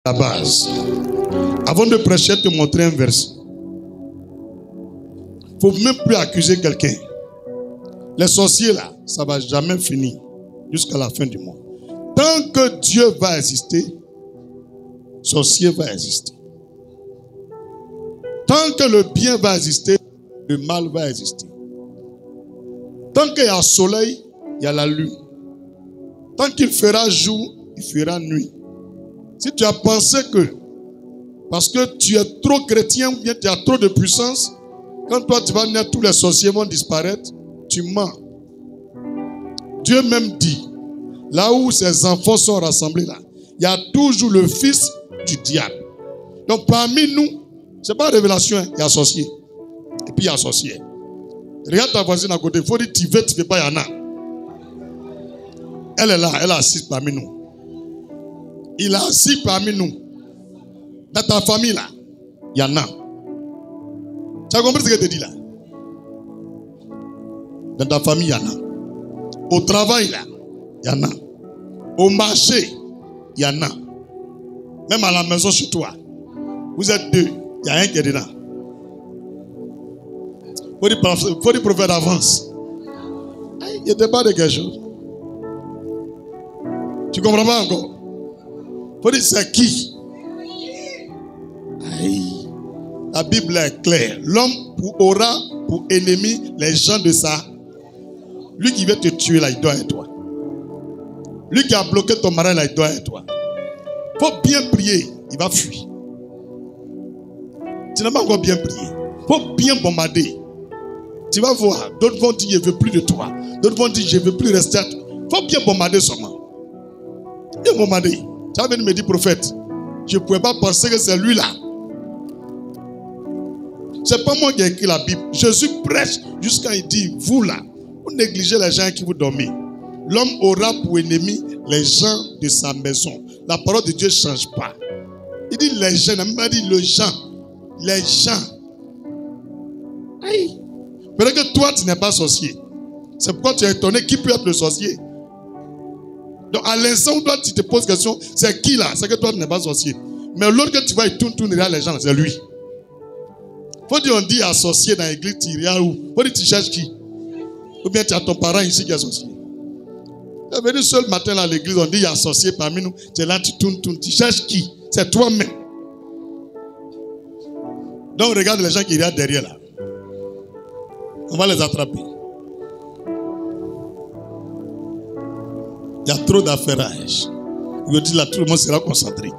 la base. Avant de prêcher, te montrer un verset. Il ne faut même plus accuser quelqu'un. Les sorciers là, ça ne va jamais finir jusqu'à la fin du monde. Tant que Dieu va exister, sorcier va exister. Tant que le bien va exister, le mal va exister. Tant qu'il y a le soleil, il y a la lune. Tant qu'il fera jour, il fera nuit. Si tu as pensé que, parce que tu es trop chrétien ou bien tu as trop de puissance, quand toi tu vas naître, tous les sorciers vont disparaître, tu mens. Dieu même dit, là où ses enfants sont rassemblés, là, il y a toujours le fils du diable. Donc parmi nous, ce n'est pas révélation, il y a sorcier. Et puis il y a sorcier. Regarde ta voisine à côté, il faut dire tu veux pas, il y en a. Elle est là, elle est assise parmi nous. Il est assis parmi nous. Dans ta famille là, il y en a. Tu as compris ce que je te dis là? Dans ta famille, il y en a. Au travail là, il y en a. Au marché, il y en a. Même à la maison chez toi. Vous êtes deux, il y a un qui est dedans. Faut dire prophète d'avance. Il ne te parle de quelque chose. Tu ne comprends pas encore? Faut dire c'est qui? Aïe. La Bible est claire. L'homme aura pour ennemi les gens de ça. Lui qui veut te tuer là, il doit être toi. Lui qui a bloqué ton mari là, il doit être toi. Faut bien prier, il va fuir. Tu n'as pas encore bien prié. Faut bien bombarder. Tu vas voir, d'autres vont dire je ne veux plus de toi. D'autres vont dire je ne veux plus rester à toi. Faut bien bombarder seulement. Bien bombarder. Tu as venu me dire prophète, je ne pouvais pas penser que c'est lui là. C'est pas moi qui ai écrit la Bible. Jésus prêche jusqu'à il dit, vous là, vous négligez les gens qui vous dormez. L'homme aura pour ennemi les gens de sa maison. La parole de Dieu ne change pas. Il dit les gens, il n'a même pas dit le gens. Les gens. Aïe. Peut-être que toi, tu n'es pas sorcier. C'est pourquoi tu es étonné qui peut être le sorcier. Donc à l'instant où toi, tu te poses question, c'est qui là? C'est que toi, tu n'es pas sorcier. Mais l'autre que tu vas, il tourne derrière les gens, c'est lui. Faut dire, on dit associé dans l'église, tu iras où? Faut dire, tu cherches qui? Ou bien tu as ton parent ici qui est associé. Tu es venu seul matin à l'église, on dit, il y a associé parmi nous. Tu es là, tu tournes, tu cherches qui? C'est toi-même. Donc regarde les gens qui iront derrière là. On va les attraper. Il y a trop d'affairage. Il dit là, tout le monde sera concentré.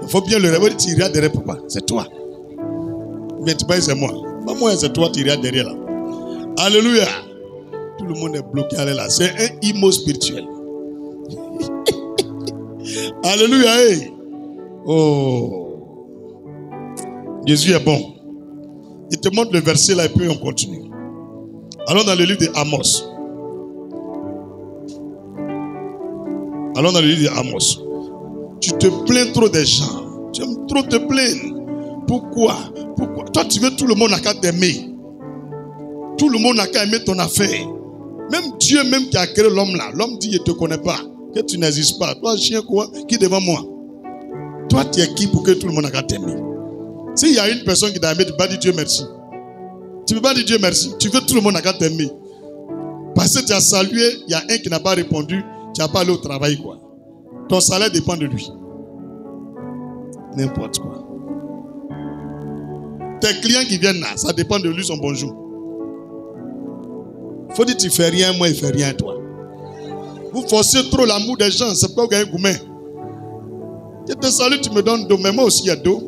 Il faut bien le réveiller, tu iras derrière papa. C'est toi. Mais tu c'est moi. Pas moi, c'est toi, tu iras derrière là. Alléluia. Tout le monde est bloqué à là. C'est un immo spirituel. Alléluia. Hey. Oh. Jésus est bon. Il te montre le verset là et puis on continue. Allons dans le livre de Amos. Allons dans le livre de Amos. Tu te plains trop des gens. Tu aimes trop te plaindre. Pourquoi? Pourquoi? Toi, tu veux tout le monde n'a qu'à t'aimer. Tout le monde n'a qu'à aimer ton affaire. Même Dieu même qui a créé l'homme là. L'homme dit, je ne te connais pas. Que tu n'existes pas. Toi, chien quoi? Qui devant moi? Toi, tu es qui pour que tout le monde n'a qu'à t'aimer? S'il y a une personne qui t'a aimé, tu ne peux pas dire Dieu merci. Tu ne peux pas dire Dieu merci. Tu veux tout le monde n'a qu'à t'aimer. Parce que tu as salué, il y a un qui n'a pas répondu. Tu n'as pas allé au travail quoi. Ton salaire dépend de lui. N'importe quoi. Tes clients qui viennent là, ça dépend de lui son bonjour. Faut dire tu fais rien, moi il fait rien toi. Vous forcez trop l'amour des gens, c'est pas vous gagnez gourmet. Je te salue, tu me donnes dos, mais moi aussi il y a dos.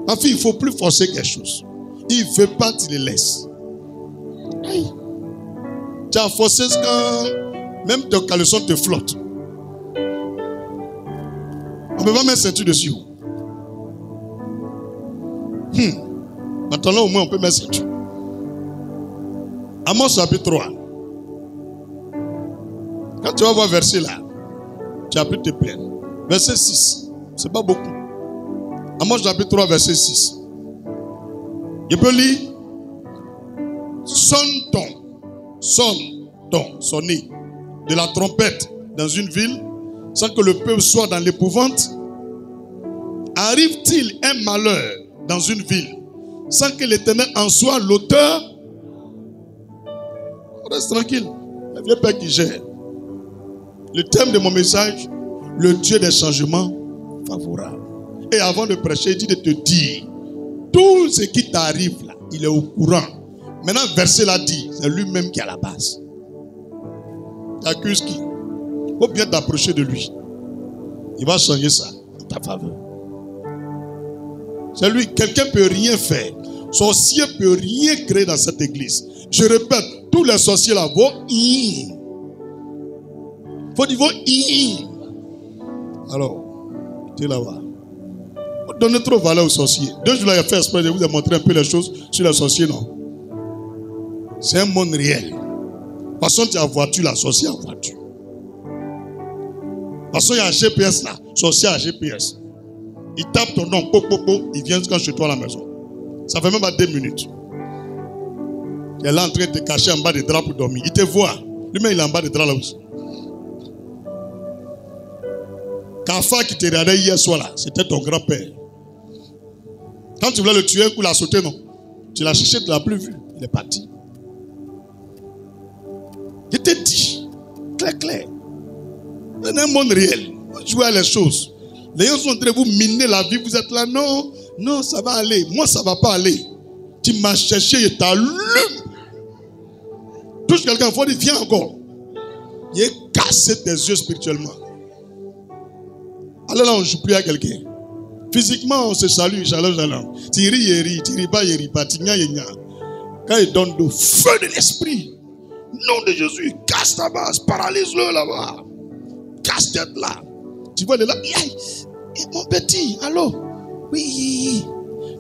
Ma fille, il ne faut plus forcer quelque chose. Il ne veut pas, tu le laisses. Hey. Tu as forcé quand même tes caleçons te flottent. On ne peut pas mettre ceinture dessus. Maintenant, au moins, on peut mettre ceinture. Amos chapitre 3. Quand tu vas voir verset là, tu as pu te plaindre. Verset 6. C'est pas beaucoup. Amos chapitre 3, verset 6. Je peux lire. Sonner de la trompette dans une ville sans que le peuple soit dans l'épouvante. Arrive-t-il un malheur dans une ville sans que l'Éternel en soit l'auteur? Reste tranquille. Le vieux père qui gère. Le thème de mon message, le Dieu des changements favorables. Et avant de prêcher, il dit de te dire, tout ce qui t'arrive là, il est au courant. Maintenant, verset là dit, c'est lui-même qui est à la base. T'accuses qui? Il faut bien t'approcher de lui. Il va changer ça en ta faveur. C'est lui. Quelqu'un ne peut rien faire. Sorcier ne peut rien créer dans cette église. Je répète, tous les sorciers là vont y. Faut dire vont y. Alors, tu es là-bas. Vous donnez trop de valeur aux sorciers. 2 jours là, il a fait exprès de vous montrer un peu les choses sur les sorciers, non? C'est un monde réel. De toute façon, tu as voiture, la sorcier a voiture. De toute façon, il y a un GPS là, sorcier a GPS. Il tape ton nom, il vient quand chez toi à la maison. Ça fait même pas 2 minutes. Il est là en train de te cacher en bas des draps pour dormir. Il te voit. Lui-même, il est en bas des draps là aussi. Kafa qui te regardait hier soir là, c'était ton grand-père. Quand tu voulais le tuer, un coup, il a sauté, non? Tu l'as cherché, tu ne l'as plus vu. Il est parti. Je te dis, clair. C'est un monde réel. Vous jouez à les choses. Les gens sont en train de vous miner la vie. Vous êtes là, non, ça va aller. Moi, ça ne va pas aller. Tu m'as cherché, je t'allume. Touche quelqu'un, il faut dire, viens encore. Il est cassé tes yeux spirituellement. Alors là, on ne joue plus à quelqu'un. Physiquement, on se salue, shalom. Tu ris, tu ris pas, tu gna. Quand il donne le feu de l'esprit, nom de Jésus, casse ta base, paralyse-le là-bas. Casse tête là. Tu vois, il est là. Mon petit, allô? Oui.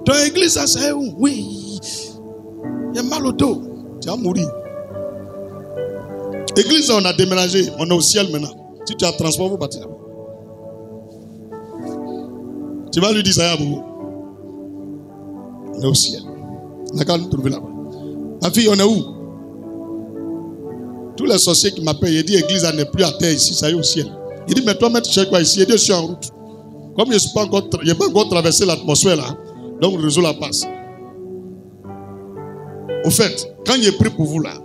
Ton église, ça c'est où? Oui. Il y a mal au dos. Tu vas mourir. Église, on a déménagé. On est au ciel maintenant. Si tu as transport, vous partez là-bas. Tu vas lui dire ça, Yabou. On est au ciel. On a qu'à nous trouver là-bas. Ma fille, on est où? Tous les sorciers qui m'appellent, ils disent l'église n'est plus à terre ici, ça y est au ciel. Il dit, mais toi, tu cherches quoi ici? Il dit, je suis en route. Comme je n'ai pas encore traversé l'atmosphère là, donc le réseau la passe. Au fait, quand il est pris pour vous là,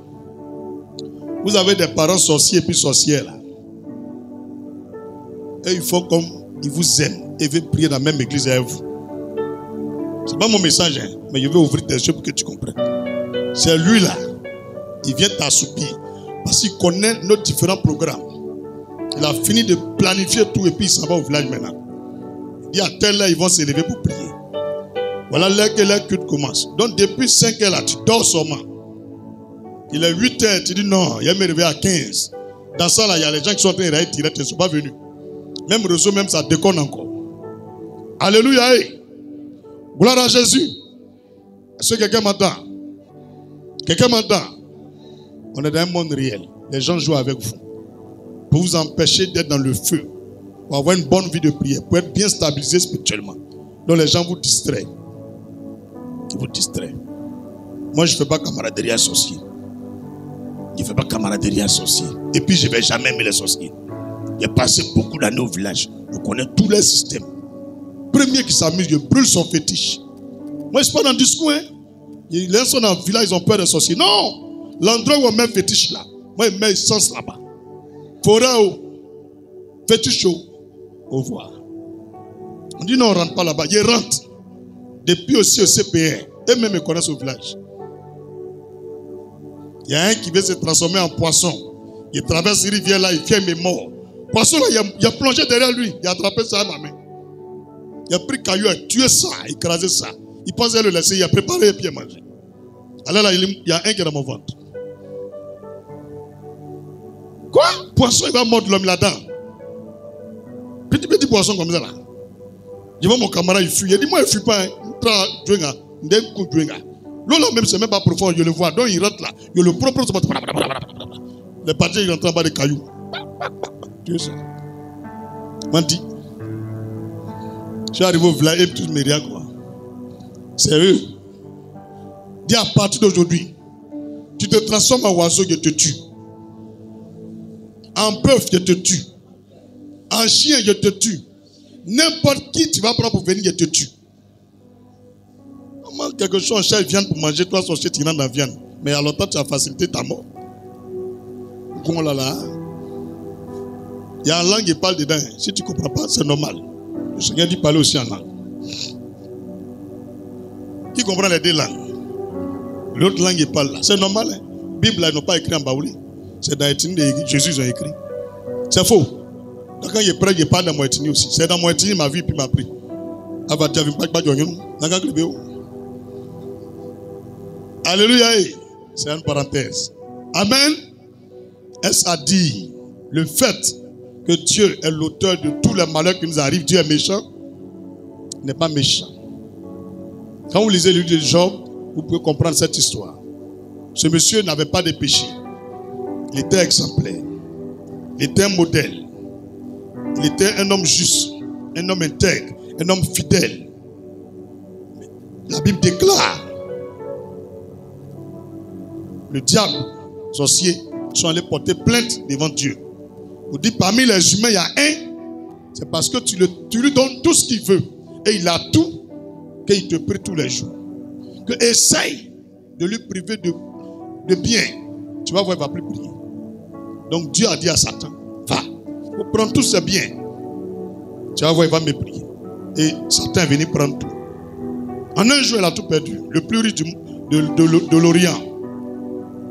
vous avez des parents sorciers et puis sorcières là. Et il faut comme ils vous aiment et veulent prier dans la même église avec vous. Ce n'est pas mon message, hein, mais je vais ouvrir tes yeux pour que tu comprennes. C'est lui là, il vient t'assoupir parce qu'il connaît nos différents programmes. Il a fini de planifier tout et puis il s'en va au village maintenant. Il dit à tel là, ils vont s'élever pour prier. Voilà l'heure que leur culte commence. Donc depuis 5 heures là, tu dors seulement. Il est 8 heures, tu dis non, il est me réveiller à 15. Dans ça là, il y a les gens qui sont en train de réveiller direct, ils ne sont pas venus. Même réseau, même ça déconne encore. Alléluia. Gloire à Jésus. Est-ce que quelqu'un m'entend? Quelqu'un m'entend? On est dans un monde réel. Les gens jouent avec vous. Pour vous empêcher d'être dans le feu. Pour avoir une bonne vie de prière. Pour être bien stabilisé spirituellement. Donc les gens vous distraient. Ils vous distraient. Moi je ne fais pas camaraderie associée. Je ne fais pas camaraderie associée. Et puis je ne vais jamais aimer les sorciers. J'ai passé beaucoup d'années au village. Je connais tous les systèmes. Premier qui s'amuse, je brûle son fétiche. Moi, je ne suis pas dans le discours. Hein. Les gens sont dans le village, ils ont peur des sorciers. Non! L'endroit où on met le fétiche là, moi, je mets essence là-bas. Forêt, fétiche, au revoir. On dit non, on ne rentre pas là-bas. Ils rentrent. Depuis aussi au CPR. Eux-mêmes me connaissent au village. Il y a un qui veut se transformer en poisson. Il traverse la rivière là, il vient, il est mort. Poisson là, il a plongé derrière lui. Il a attrapé ça à ma main. Il a pris caillou, il a tué ça, il a écrasé ça. Il pensait le laisser, il a préparé et puis il a mangé. Alors là, il y a un qui est dans mon ventre. Quoi? Poisson, il va mordre l'homme là-dedans. Petit poisson comme ça là. Je vois mon camarade, il fuit. Il dit, moi, il ne fuit pas. L'eau là même, c'est même pas profond, je le vois. Donc il rentre là. Il le propre. Les parties, il rentre en bas des cailloux. Tu sais ça. Menti. Je suis arrivé au village et tout me regarde quoi. Sérieux. Dis à partir d'aujourd'hui, tu te transformes en oiseau, je te tue. En bœuf, je te tue. En chien, je te tue. N'importe qui tu vas prendre pour venir et te tue. Comment quelque chose en chair viande pour manger, toi, son chien, tu rentres dans la viande. Mais à longtemps, tu as facilité ta mort. Comment là? Il y a une langue qui parle dedans. Si tu ne comprends pas, c'est normal. Le Seigneur dit parler aussi en langue. Qui comprend les deux langues? L'autre langue, il parle là. C'est normal. Hein? Bible, là, ils n'ont pas écrit en baoulé. C'est dans l'ethnie de Jésus, ils ont écrit. C'est faux. Donc quand il prêche, il parle dans mon ethnie aussi. C'est dans mon ethnie, ma vie, puis m'a pris. Alléluia. C'est une parenthèse. Amen. Est-ce à dire le fait que Dieu est l'auteur de tous les malheurs qui nous arrivent, Dieu est méchant? Il n'est pas méchant. Quand vous lisez le livre de Job, vous pouvez comprendre cette histoire. Ce monsieur n'avait pas de péché. Il était exemplaire. Il était un modèle. Il était un homme juste, un homme intègre, un homme fidèle. La Bible déclare, le diable, sorcier, sont allés porter plainte devant Dieu. Vous dites, parmi les humains, il y a un, c'est parce que tu lui donnes tout ce qu'il veut. Et il a tout, qu'il te prie tous les jours. Que essaye de lui priver de bien. Tu vas voir, il ne va plus prier. Donc Dieu a dit à Satan, va, pour prendre tous ses biens. Tu vas voir, il va me prier. Et Satan est venu prendre tout. En un jour, il a tout perdu. Le plus riche de l'Orient.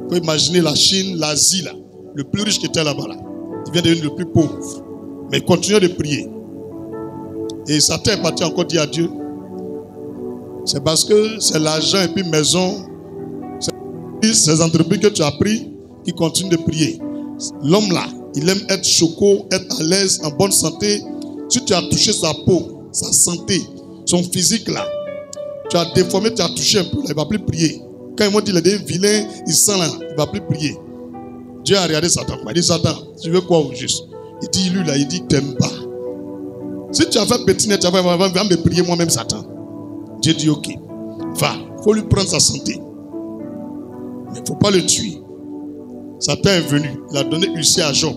Vous pouvez imaginer la Chine, l'Asie, là. Le plus riche qui était là-bas, là. Il vient devenir le plus pauvre. Mais il continue de prier. Et Satan est parti encore dire à Dieu, c'est parce que c'est l'argent et puis maison, ces entreprises que tu as pris qui continuent de prier. L'homme là, il aime être choco, être à l'aise, en bonne santé. Si tu as touché sa peau, sa santé, son physique là, tu as déformé, tu as touché un peu, là, il ne va plus prier. Quand ils m'ont dit qu'il est vilain, il sent là, il ne va plus prier. Dieu a regardé Satan. Il a dit, Satan, tu veux quoi au juste? Il dit, lui là, il dit, t'aimes pas. Si tu as fait petit, tu vas me prier moi-même, Satan. Dieu dit, ok, va, il faut lui prendre sa santé. Mais il ne faut pas le tuer. Satan est venu, il a donné ulcère à Job.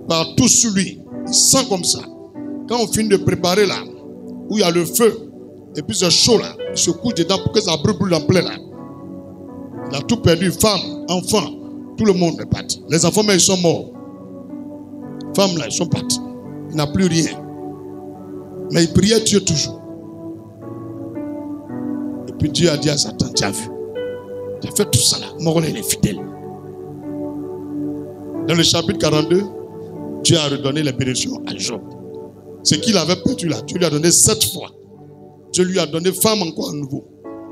Partout sur lui, il sent comme ça. Quand on finit de préparer là, où il y a le feu, et puis c'est chaud là, il se couche dedans pour que ça brûle en plein là. Il a tout perdu, femmes, enfants, tout le monde est parti. Les enfants, mais ils sont morts. Femmes là, ils sont partis. Il n'a plus rien. Mais il priait Dieu toujours. Et puis Dieu a dit à Satan, tu as vu, tu as fait tout ça là, Morlaix il est fidèle. Dans le chapitre 42, Dieu a redonné les bénédictions à Job. Ce qu'il avait perdu là, Dieu lui a donné 7 fois. Dieu lui a donné femme encore à nouveau.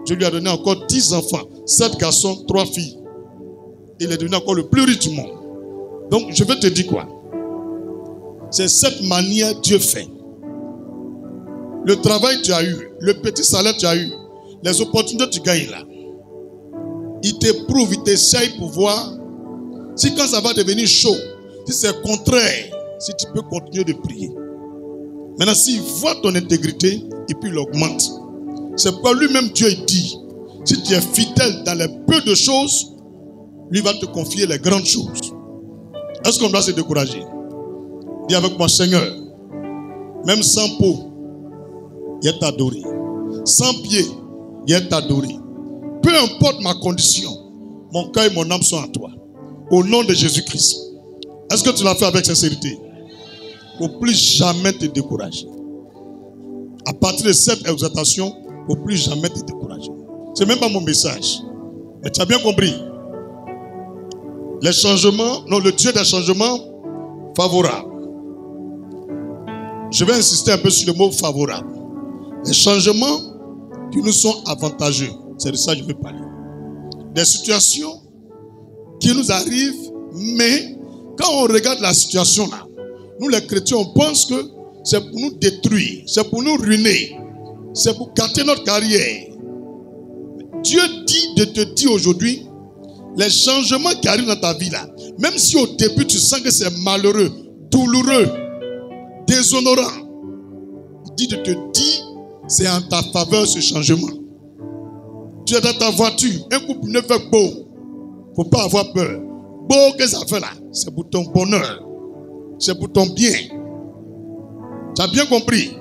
Dieu lui a donné encore 10 enfants, 7 garçons, 3 filles. Il est devenu encore le plus riche du monde. Donc je vais te dire quoi? C'est cette manière Dieu fait. Le travail que tu as eu, le petit salaire que tu as eu, les opportunités que tu gagnes là, il t'éprouve, il t'essaye pour voir si quand ça va devenir chaud, si c'est contraire, si tu peux continuer de prier. Maintenant, s'il voit ton intégrité, et puis il augmente. C'est pourquoi lui-même Dieu dit, si tu es fidèle dans les peu de choses, lui va te confier les grandes choses. Est-ce qu'on doit se décourager? Dis avec moi, Seigneur, même sans peau, il est adoré. Sans pied, il est adoré. Peu importe ma condition, mon cœur et mon âme sont à toi. Au nom de Jésus-Christ. Est-ce que tu l'as fait avec sincérité? Il ne faut plus jamais te décourager. À partir de cette exhortation, il ne faut plus jamais te décourager. Ce n'est même pas mon message. Mais tu as bien compris. Les changements, non, le Dieu des changements favorables. Je vais insister un peu sur le mot favorable. Les changements qui nous sont avantageux. C'est de ça que je veux parler. Des situations qui nous arrivent, mais quand on regarde la situation là, nous les chrétiens, on pense que c'est pour nous détruire, c'est pour nous ruiner, c'est pour gâter notre carrière. Dieu dit de te dire aujourd'hui, les changements qui arrivent dans ta vie là, même si au début tu sens que c'est malheureux, douloureux, déshonorant, il dit de te dire, c'est en ta faveur ce changement. Tu es dans ta voiture, un couple ne fait beau, il ne faut pas avoir peur. Beau que ça fait là, c'est pour ton bonheur, c'est pour ton bien. Tu Tu as bien compris?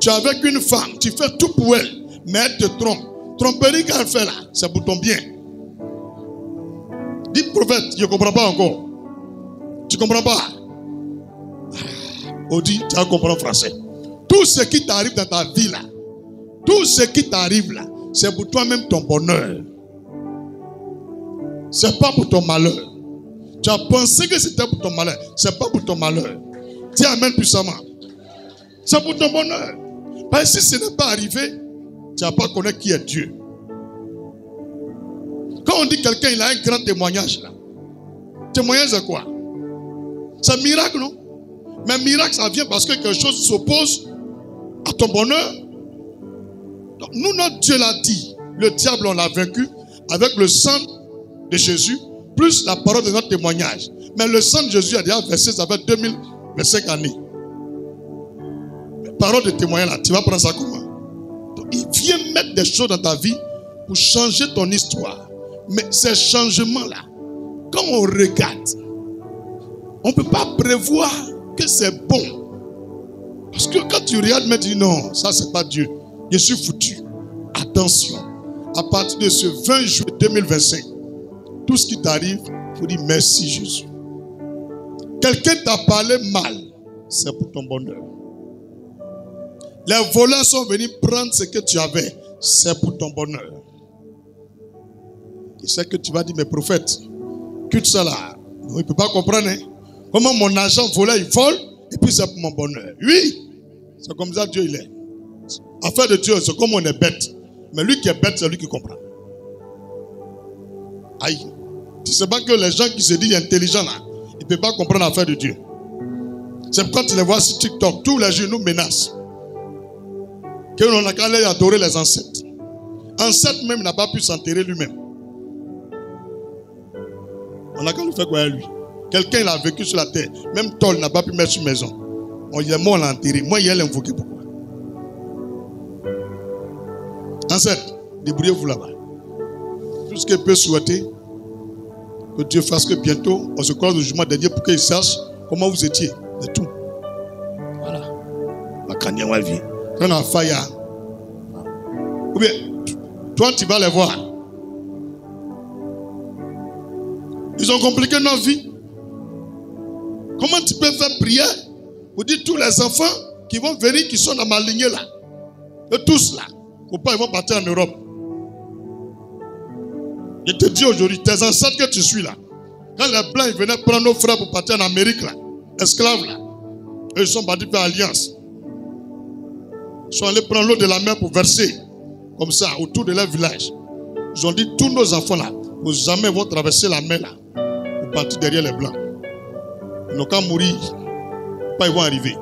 Tu es avec une femme, tu fais tout pour elle, mais elle te trompe. Tromperie qu'elle fait là, c'est pour ton bien. Dis prophète, je ne comprends pas encore. Tu ne comprends pas? Odi, tu vas comprendre en français. Tout ce qui t'arrive dans ta vie là, tout ce qui t'arrive là, c'est pour toi-même ton bonheur. C'est pas pour ton malheur. Tu as pensé que c'était pour ton malheur. C'est pas pour ton malheur. Dis amen puissamment. C'est pour ton bonheur. Parce que si ce n'est pas arrivé, tu ne vas pas connaître qui est Dieu. Quand on dit quelqu'un, il a un grand témoignage là. Témoignage c'est quoi? C'est un miracle, non? Mais un miracle, ça vient parce que quelque chose s'oppose à ton bonheur. Donc, nous, notre Dieu l'a dit. Le diable, on l'a vaincu avec le sang de Jésus, plus la parole de notre témoignage. Mais le sang de Jésus a déjà versé, ça fait 2025 années. La parole de témoignage, là, tu vas prendre ça comment? Donc, il vient mettre des choses dans ta vie pour changer ton histoire. Mais ces changements-là, quand on regarde, on ne peut pas prévoir que c'est bon. Parce que quand tu regardes, tu dis non, ça c'est pas Dieu. Je suis foutu. Attention. À partir de ce 20 juillet 2025, tout ce qui t'arrive, il faut dire merci Jésus. Quelqu'un t'a parlé mal, c'est pour ton bonheur. Les voleurs sont venus prendre ce que tu avais, c'est pour ton bonheur. Et c'est que tu vas dire, mais prophète, que ça là, il ne peut pas comprendre. Hein? Comment mon argent volé, il vole, et puis c'est pour mon bonheur. Oui, c'est comme ça Dieu il est. Affaire de Dieu, c'est comme on est bête. Mais lui qui est bête, c'est lui qui comprend. Aïe. Tu sais pas que les gens qui se disent intelligents là, ils ne peuvent pas comprendre l'affaire de Dieu. C'est pourquoi tu les vois sur TikTok, tous les jours ils nous menacent. Qu'on a qu'à aller adorer les ancêtres. Ancêtre même n'a pas pu s'enterrer lui-même. On a qu'à lui faire quoi à lui. Quelqu'un il a vécu sur la terre. Même Tol n'a pas pu mettre sur maison. On y est mort, on l'a enterré. Moi, il a invoqué pourquoi. Ancêtre, débrouillez-vous là-bas. Tout ce qu'il peut souhaiter, que Dieu fasse que bientôt, on se croise au jugement dernier pour qu'il sache comment vous étiez. C'est tout. Voilà. Ma canne vient. Quand on a failli. Ou bien, toi, tu vas les voir. Ils ont compliqué notre vie. Comment tu peux faire prière pour dire tous les enfants qui vont venir, qui sont dans ma lignée là, et tous là, faut pas, ils vont partir en Europe. Je te dis aujourd'hui, tes ancêtres que tu suis là, quand les blancs ils venaient prendre nos frères pour partir en Amérique là, esclaves là, eux, ils sont partis faire alliance. Ils sont allés prendre l'eau de la mer pour verser, comme ça, autour de leur village. Ils ont dit, tous nos enfants là, vous jamais vont traverser la mer là, pour partir derrière les blancs. Ils n'ont qu'à mourir, pas ils vont arriver.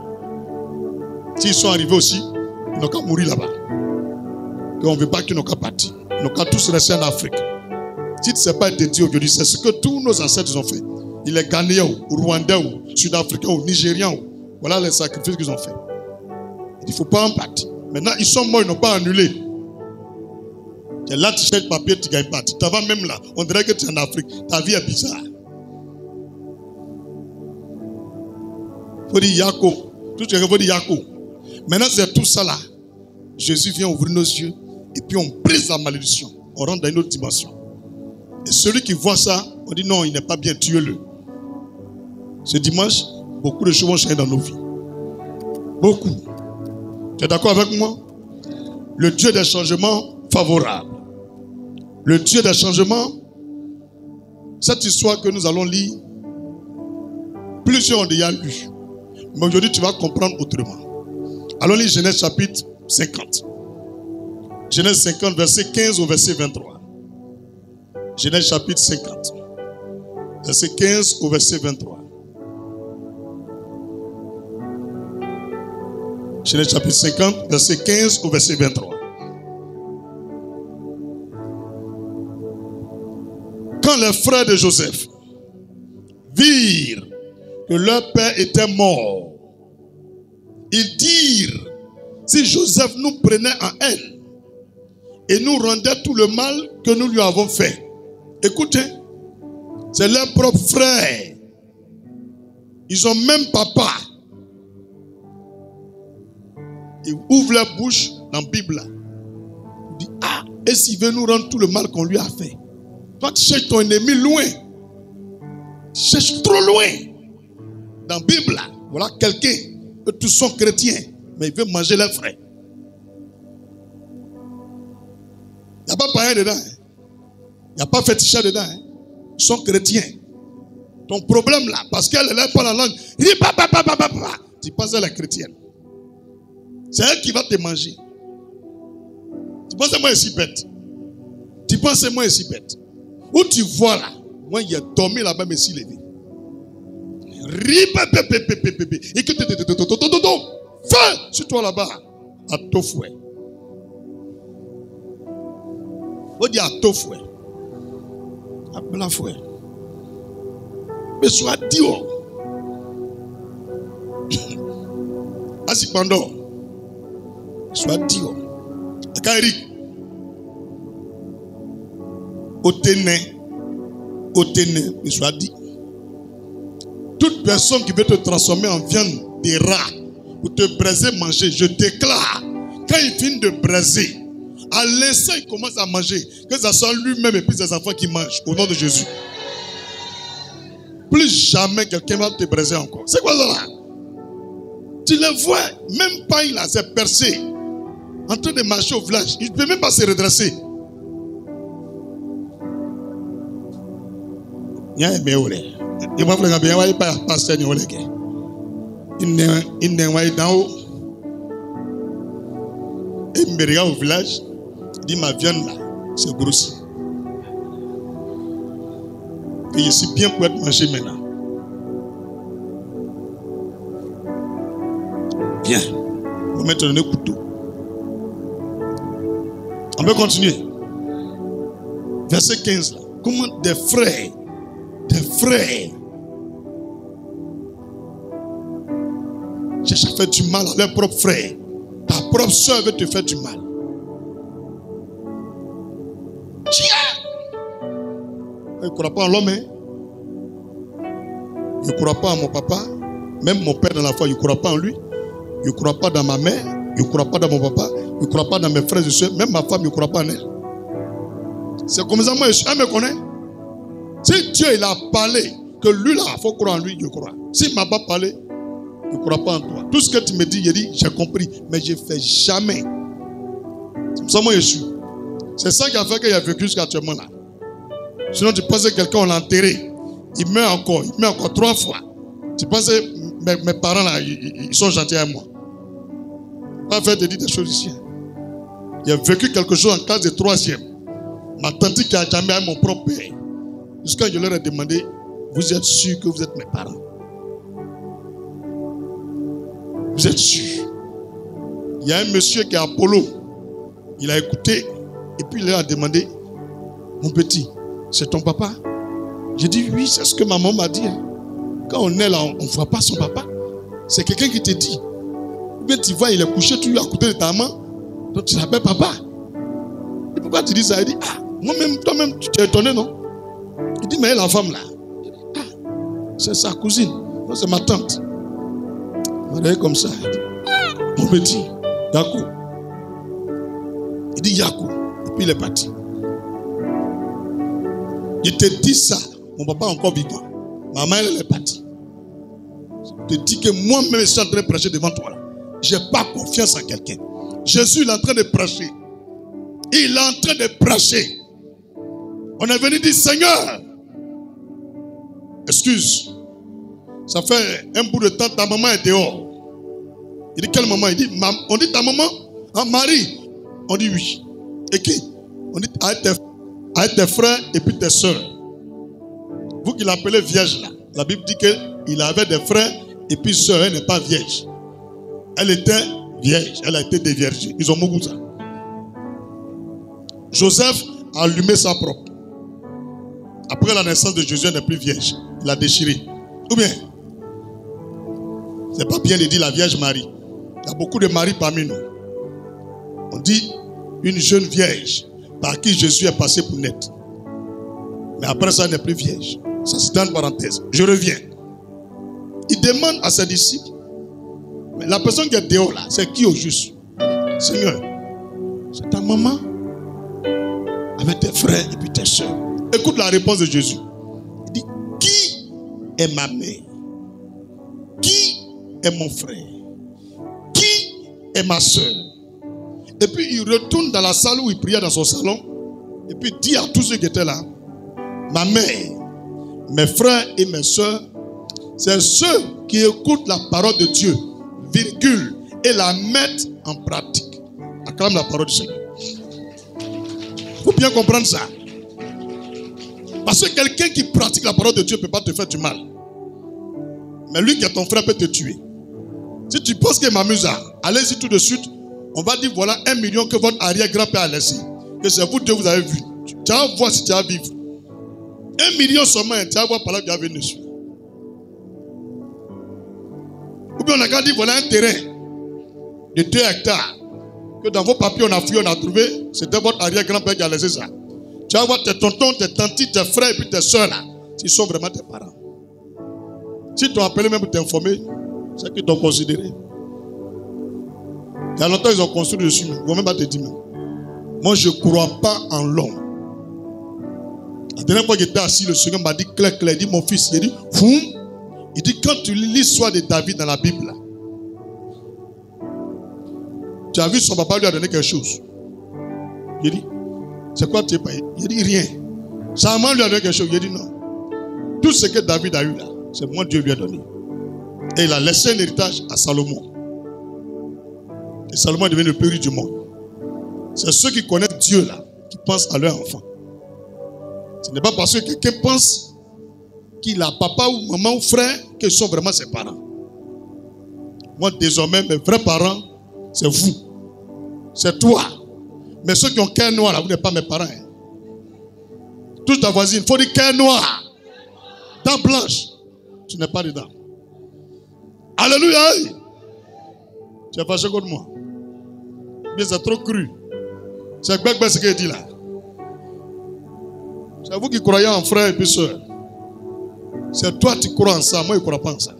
S'ils sont arrivés aussi, ils n'ont qu'à mourir là-bas. Et on ne veut pas qu'ils n'ont qu'à partir. Ils n'ont qu'à tous rester en Afrique. Si tu ne sais pas être dit aujourd'hui, c'est ce que tous nos ancêtres ont fait. Il est Ghanéens, ou Rwandais, ou Sud-Africains, ou Nigériens. Voilà les sacrifices qu'ils ont fait. Il ne faut pas en partir. Maintenant, ils sont morts, ils n'ont pas annulé. Et là, tu cherches le papier, tu ne gagnes pas. Tu t'en vas même là. On dirait que tu es en Afrique. Ta vie est bizarre. Il faut dire Yako. Tout ce qu'il faut dire Yako. Maintenant, c'est tout ça là. Jésus vient ouvrir nos yeux. Et puis on brise la malédiction. On rentre dans une autre dimension. Et celui qui voit ça, on dit non, il n'est pas bien, tuez-le. Ce dimanche, beaucoup de choses vont changer dans nos vies. Beaucoup. Tu es d'accord avec moi? Le Dieu des changements favorables. Le Dieu des changements. Cette histoire que nous allons lire, plusieurs ont déjà lu. Mais aujourd'hui, tu vas comprendre autrement. Allons lire Genèse chapitre 50. Genèse 50, verset 15 au verset 23. Genèse chapitre 50. Verset 15 au verset 23. Genèse chapitre 50, verset 15 au verset 23. Quand les frères de Joseph virent que leur père était mort, ils dirent, si Joseph nous prenait en haine et nous rendait tout le mal que nous lui avons fait. Écoutez, c'est leurs propres frères. Ils ont même papa. Ils ouvrent leur bouche dans la Bible. Ils disent, ah, et s'il veut nous rendre tout le mal qu'on lui a fait? Toi, tu cherches ton ennemi loin. Tu cherches trop loin. Dans la Bible, voilà quelqu'un, eux tous sont chrétiens, mais il veut manger leurs frères. Il n'y a pas païen dedans. Il n'y a pas féticheur dedans. Ils sont chrétiens. Ton problème là, parce qu'elle ne lève pas la langue, il dit tu penses à la chrétienne. C'est elle qui va te manger. Tu penses à moi ici bête. Tu penses à moi ici bête. Où tu vois là, moi il a dormi là-bas, mais s'il levé. Et que feu sur toi là-bas. À ton fouet. On dit à ton fouet. À blanc fouet. Mais soit dit. Asi pendant. Soit dit. Akairi. Otene, mais soit dit. Toute personne qui veut te transformer en viande des rats pour te braiser, manger, je déclare, quand il finit de braiser, à l'instant il commence à manger, que ça soit lui-même et puis ses enfants qui mangent, au nom de Jésus. Plus jamais quelqu'un va te braiser encore. C'est quoi ça là? Tu le vois, même pas il a s'est percé, en train de marcher au village, il ne peut même pas se redresser. Il y a un méole. Il m'a fait un bien, il pas pasteur ni olé. Il n'est pas dans haut. Il me regarde au village. Il dit ma viande là, c'est grossi. Et je suis bien pour être mangé maintenant. Bien. On va mettre le couteau. On peut continuer. Verset 15 là. Comment des frères cherchent à faire du mal à leurs propres frères. Ta propre soeur veut te faire du mal. Il ne croit pas en l'homme. Hein? Il ne croit pas en mon papa. Même mon père dans la foi, il ne croit pas en lui. Il ne croit pas dans ma mère. Il ne croit pas dans mon papa. Il ne croit pas dans mes frères et soeurs. Même ma femme, il ne croit pas en elle. C'est comme ça, moi, elle me connaît. Si Dieu il a parlé, que lui là, il faut croire en lui, je crois. S'il ne m'a pas parlé, je ne crois pas en toi. Tout ce que tu me dis, il dit, j'ai compris, mais je ne fais jamais. C'est comme ça, moi, je suis. C'est ça qui a fait qu'il a vécu jusqu'à actuellement là. Sinon, tu penses que quelqu'un, on l'a enterré. Il meurt encore 3 fois. Tu penses que mes parents là, ils sont gentils avec moi. Pas faire te dire des choses ici. Il a vécu quelque chose en classe de 3e. Ma tante qui a jamais avec mon propre père. Jusqu'à je leur ai demandé, vous êtes sûr que vous êtes mes parents? Vous êtes sûr? Il y a un monsieur qui est Apollo. Il a écouté et puis il leur a demandé, mon petit, c'est ton papa? J'ai dit oui, c'est ce que maman m'a dit. Quand on est là, on ne voit pas son papa. C'est quelqu'un qui te dit. Ou bien tu vois, il est couché tout à côté de ta main. Donc tu l'appelles papa. Et pourquoi tu dis ça? Il dit, ah, moi-même, toi-même, tu t'es étonné, non? Il dit, mais la femme là, ah, c'est sa cousine. Non, c'est ma tante. Il m'a dit comme ça. Il dit, ah, mon petit, Yakou. Il dit Yakou. Et puis il est parti. Il te dit ça. Mon papa est encore vivant. Maman, elle est partie. Je te dis que moi-même, je suis en train de prêcher devant toi. Je n'ai pas confiance en quelqu'un. Jésus il est en train de prêcher. Il est en train de prêcher. On est venu dire, Seigneur, excuse. Ça fait un bout de temps, ta maman est dehors. Il dit, quelle maman? Il dit, on dit ta maman? Ah, Marie. On dit oui. Et qui? On dit, avec tes frères et puis tes soeurs. Vous qui l'appelez vierge là. La Bible dit qu'il avait des frères et puis soeur, elle n'est pas vierge. Elle était vierge. Elle a été déviergée. Ils ont beaucoup ça. Joseph a allumé sa propre. Après la naissance de Jésus, elle n'est plus vierge. Il l'a déchirée. Ou bien, c'est pas bien de dire la Vierge Marie. Il y a beaucoup de maris parmi nous. On dit une jeune vierge par qui Jésus est passé pour naître. Mais après ça, elle n'est plus vierge. Ça, c'est une parenthèse. Je reviens. Il demande à ses disciples, mais la personne qui est dehors là, c'est qui au juste? Seigneur, c'est ta maman avec tes frères et puis tes soeurs. Écoute la réponse de Jésus. Il dit, qui est ma mère? Qui est mon frère? Qui est ma soeur? Et puis il retourne dans la salle où il priait dans son salon. Et puis il dit à tous ceux qui étaient là, ma mère, mes frères et mes soeurs, c'est ceux qui écoutent la parole de Dieu, virgule, et la mettent en pratique. Acclame la parole du Seigneur. Il faut bien comprendre ça. Parce que quelqu'un qui pratique la parole de Dieu ne peut pas te faire du mal. Mais lui qui est ton frère peut te tuer. Si tu penses qu'il m'amuse, allez-y tout de suite. On va dire voilà 1 million que votre arrière-grand-père a laissé. Que c'est vous deux, vous avez vu. Tu vas voir si tu vas vivre. 1 million seulement, tu vas voir par là que tu vas venir dessus. Ou bien on a qu'à dire voilà un terrain de 2 hectares. Que dans vos papiers on a fouillé, on a trouvé. C'était votre arrière-grand-père qui a laissé ça. Tu vas voir tes tontons, tes tantis, tes frères et puis tes soeurs là. S'ils sont vraiment tes parents. Si t'ont appelé même pour t'informer, c'est qu'ils t'ont considéré. Il y a longtemps ils ont construit dessus. Ils ne vont même pas te dire même. Moi je ne crois pas en l'homme. La dernière fois que j'étais assis, le Seigneur m'a dit clair, il dit mon fils, il dit foum. Il dit quand tu lis l'histoire de David dans la Bible, là, tu as vu son papa lui a donné quelque chose. Il dit, c'est quoi tu es payé? Il dit rien. Sa maman lui a donné quelque chose. Il dit non. Tout ce que David a eu là, c'est moi Dieu lui a donné. Et il a laissé un héritage à Salomon. Et Salomon est devenu le plus riche du monde. C'est ceux qui connaissent Dieu là, qui pensent à leur enfant. Ce n'est pas parce que quelqu'un pense qu'il a papa ou maman ou frère qu'ils sont vraiment ses parents. Moi désormais, mes vrais parents, c'est vous. C'est toi. Mais ceux qui ont cœur noir là, vous n'êtes pas mes parents. Hein. Touche ta voisine, il faut dire cœur noir. Dents blanches, tu n'es pas dedans. Alléluia. Tu es fâché contre moi. Mais c'est trop cru. C'est quoi ce qu'il dit là. C'est vous qui croyez en frère et puis soeur. C'est toi qui crois en ça. Moi, je ne crois pas en ça.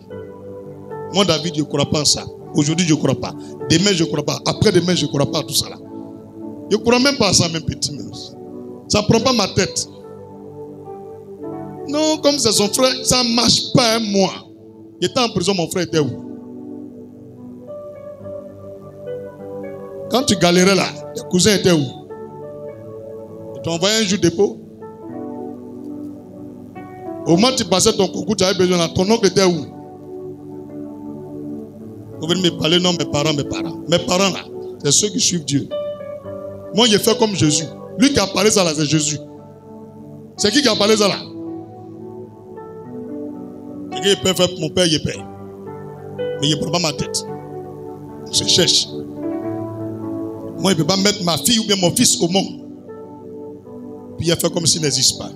Moi, David, je ne crois pas en ça. Aujourd'hui, je ne crois pas. Demain, je ne crois pas. Après-demain, je ne crois pas à tout ça là. Je ne crois même pas à ça, même petit. Ça ne prend pas ma tête. Non, comme c'est son frère, ça ne marche pas un mois. Il était en prison, mon frère était où? Quand tu galérais là, tes cousins étaient où? Ils t'ont envoyé un jour de dépôt. Au moment où tu passais ton concours, tu avais besoin là. Ton oncle était où? Vous venez me parler, non, mes parents. Mes parents là, c'est ceux qui suivent Dieu. Moi, j'ai fait comme Jésus. Lui qui a parlé ça là, c'est Jésus. C'est qui a parlé ça là? C'est qui peut faire mon père, il paye. Mais il ne prend pas ma tête. Je cherche. Moi, il ne peut pas mettre ma fille ou bien mon fils au monde. Puis il a fait comme s'il n'existe pas.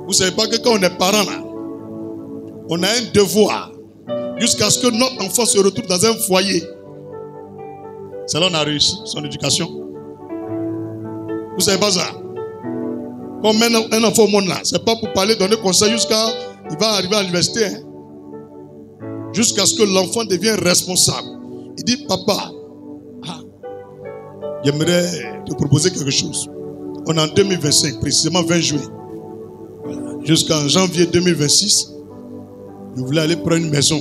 Vous ne savez pas que quand on est parent là, on a un devoir jusqu'à ce que notre enfant se retrouve dans un foyer. C'est là qu'on a réussi son éducation. Vous ne savez pas ça? Quand on met un enfant au monde là, ce n'est pas pour parler, donner conseil jusqu'à il va arriver à l'université. Hein? Jusqu'à ce que l'enfant devienne responsable. Il dit, papa, j'aimerais te proposer quelque chose. On est en 2025, précisément 20 juillet. Voilà. Jusqu'en janvier 2026, je voulais aller prendre une maison.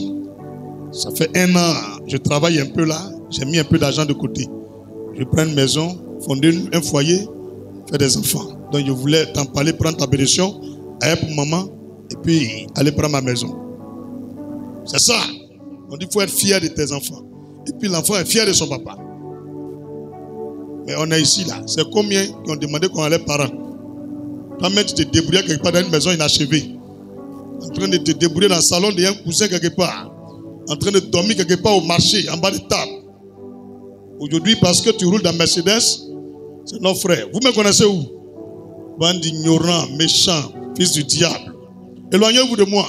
Ça fait 1 an, je travaille un peu là. J'ai mis un peu d'argent de côté. Je prends une maison, fonder un foyer, faire des enfants. Donc je voulais t'en parler, prendre ta bénédiction, aller pour maman, et puis aller prendre ma maison. C'est ça. On dit qu'il faut être fier de tes enfants. Et puis l'enfant est fier de son papa. Mais on est ici là. C'est combien qui ont demandé qu'on allait parents? Toi-même tu te débrouillais quelque part dans une maison inachevée. En train de te débrouiller dans le salon d'un cousin quelque part. En train de dormir quelque part au marché, en bas de table. Aujourd'hui, parce que tu roules dans Mercedes, c'est nos frères. Vous me connaissez où? Bande d'ignorants, méchants, fils du diable. Éloignez-vous de moi.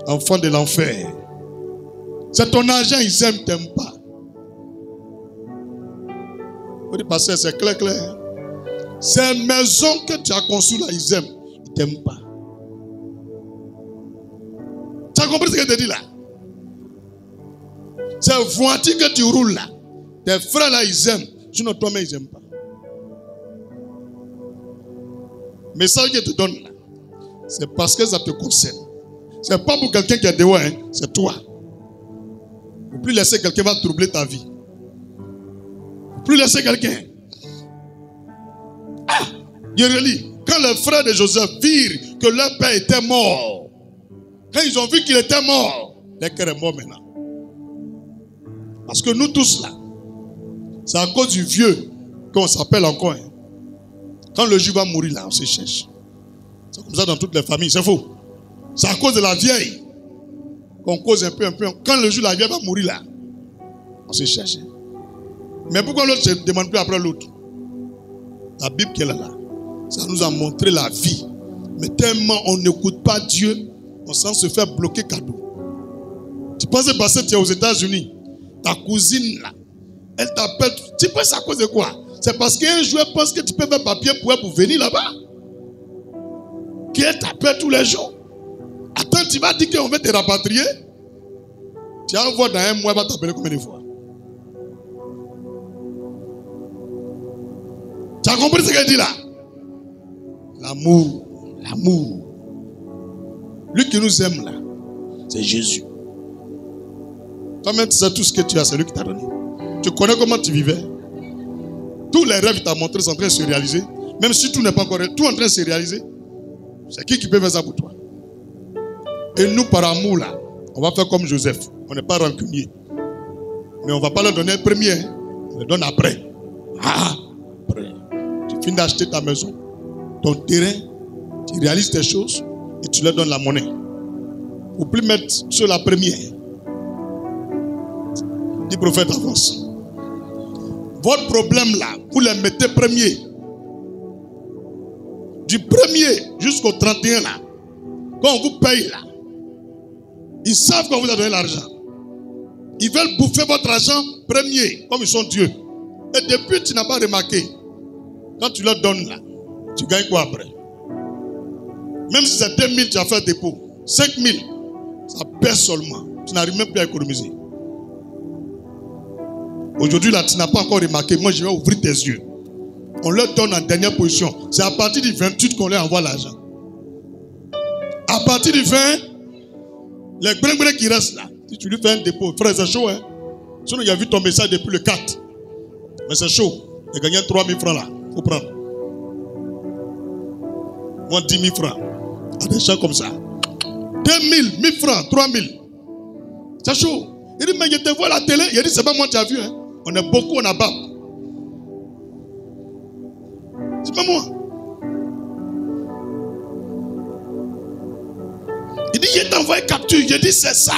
Enfant de l'enfer. C'est ton argent, ils aiment, t'aiment pas. Vous dites, pasteur, c'est clair. C'est une maison que tu as conçue là, ils aiment. Ils t'aiment pas. Tu as compris ce que je te dis là? C'est une voiture que tu roules là. Tes frères là, ils aiment. Sinon, toi-même, ils n'aiment pas. Mais ça que je te donne là, c'est parce que ça te concerne. C'est pas pour quelqu'un qui est dehors, hein, c'est toi. Ne plus laisser quelqu'un va troubler ta vie. Ne plus laisser quelqu'un. Ah, je relis. Quand les frères de Joseph virent que leur père était mort, quand ils ont vu qu'il était mort, leur cœur est mort maintenant. Parce que nous tous là, c'est à cause du vieux qu'on s'appelle encore. Hein. Quand le juif va mourir là, on se cherche. C'est comme ça dans toutes les familles, c'est faux. C'est à cause de la vieille qu'on cause un peu. Quand le juif, la vieille va mourir là, on se cherche. Mais pourquoi l'autre ne se demande plus après l'autre? La Bible qui est là, ça nous a montré la vie. Mais tellement on n'écoute pas Dieu, on sent se faire bloquer cadeau. Tu penses parce que tu es aux États-Unis, ta cousine là, elle t'appelle. Tu penses à cause de quoi? C'est parce qu'un joueur pense que tu peux faire papier pour venir là-bas. Qu'elle t'appelle tous les jours. Attends, tu vas dire qu'on veut te rapatrier. Tu vas voir dans un mois, elle va t'appeler combien de fois? Tu as compris ce qu'elle dit là? L'amour. L'amour. Lui qui nous aime là, c'est Jésus. Toi-même, tu sais tout ce que tu as, c'est lui qui t'a donné. Tu connais comment tu vivais. Tous les rêves qu'il t'a montrés sont en train de se réaliser. Même si tout n'est pas correct, tout est en train de se réaliser. C'est qui peut faire ça pour toi? Et nous, par amour là, on va faire comme Joseph. On n'est pas rancunier. Mais on ne va pas leur donner le premier. On le donne après. Après. Tu finis d'acheter ta maison, ton terrain, tu réalises tes choses et tu leur donnes la monnaie. Pour plus mettre sur la première. Dis prophète, avance. Votre problème là, vous les mettez premier. Du 1er jusqu'au 31 là, quand on vous paye là, ils savent qu'on vous a donné l'argent. Ils veulent bouffer votre argent premier, comme ils sont Dieu. Et depuis, tu n'as pas remarqué. Quand tu leur donnes là, tu gagnes quoi après? Même si c'est 2000, tu as fait dépôt. 5000, ça baisse seulement. Tu n'arrives même plus à économiser. Aujourd'hui, là, tu n'as pas encore remarqué. Moi, je vais ouvrir tes yeux. On leur donne en dernière position. C'est à partir du 28 qu'on leur envoie l'argent. À partir du 20, les brin qui restent là, si tu lui fais un dépôt, frère, c'est chaud, hein. Sinon, il a vu ton message depuis le 4. Mais c'est chaud. Il a gagné 3000 francs là. Il faut prendre. Moi, 10 000 francs. À des gens comme ça. 2000, 1000 francs, 3000. C'est chaud. Il dit, mais je te vois à la télé. Il dit, c'est pas moi qui as vu, hein. On est beaucoup, on a bas. C'est pas moi. Il dit, je t'ai envoyé capture. Je dis, c'est ça.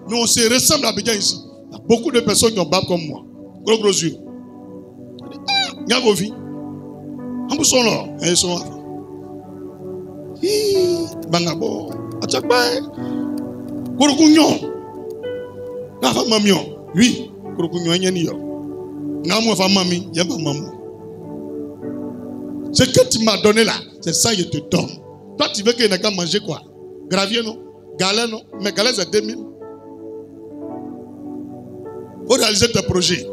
Mais on se ressemble à Abidjan ici. Il y a beaucoup de personnes qui ont bas comme moi. Gros yeux. Il dit, il y a vos vies. En sont là. Ils sont là. Bangabo. Atchakba. Kouroukounion. Nafa mamion. Oui. Kouroukounion. Namou fa mami. Y'a ma maman. Ce que tu m'as donné là, c'est ça que je te donne. Toi, tu veux qu'il n'ait qu'à manger quoi? Gravier, non? Galère, non? Mais galère, c'est 2000. Il faut réaliser tes projets.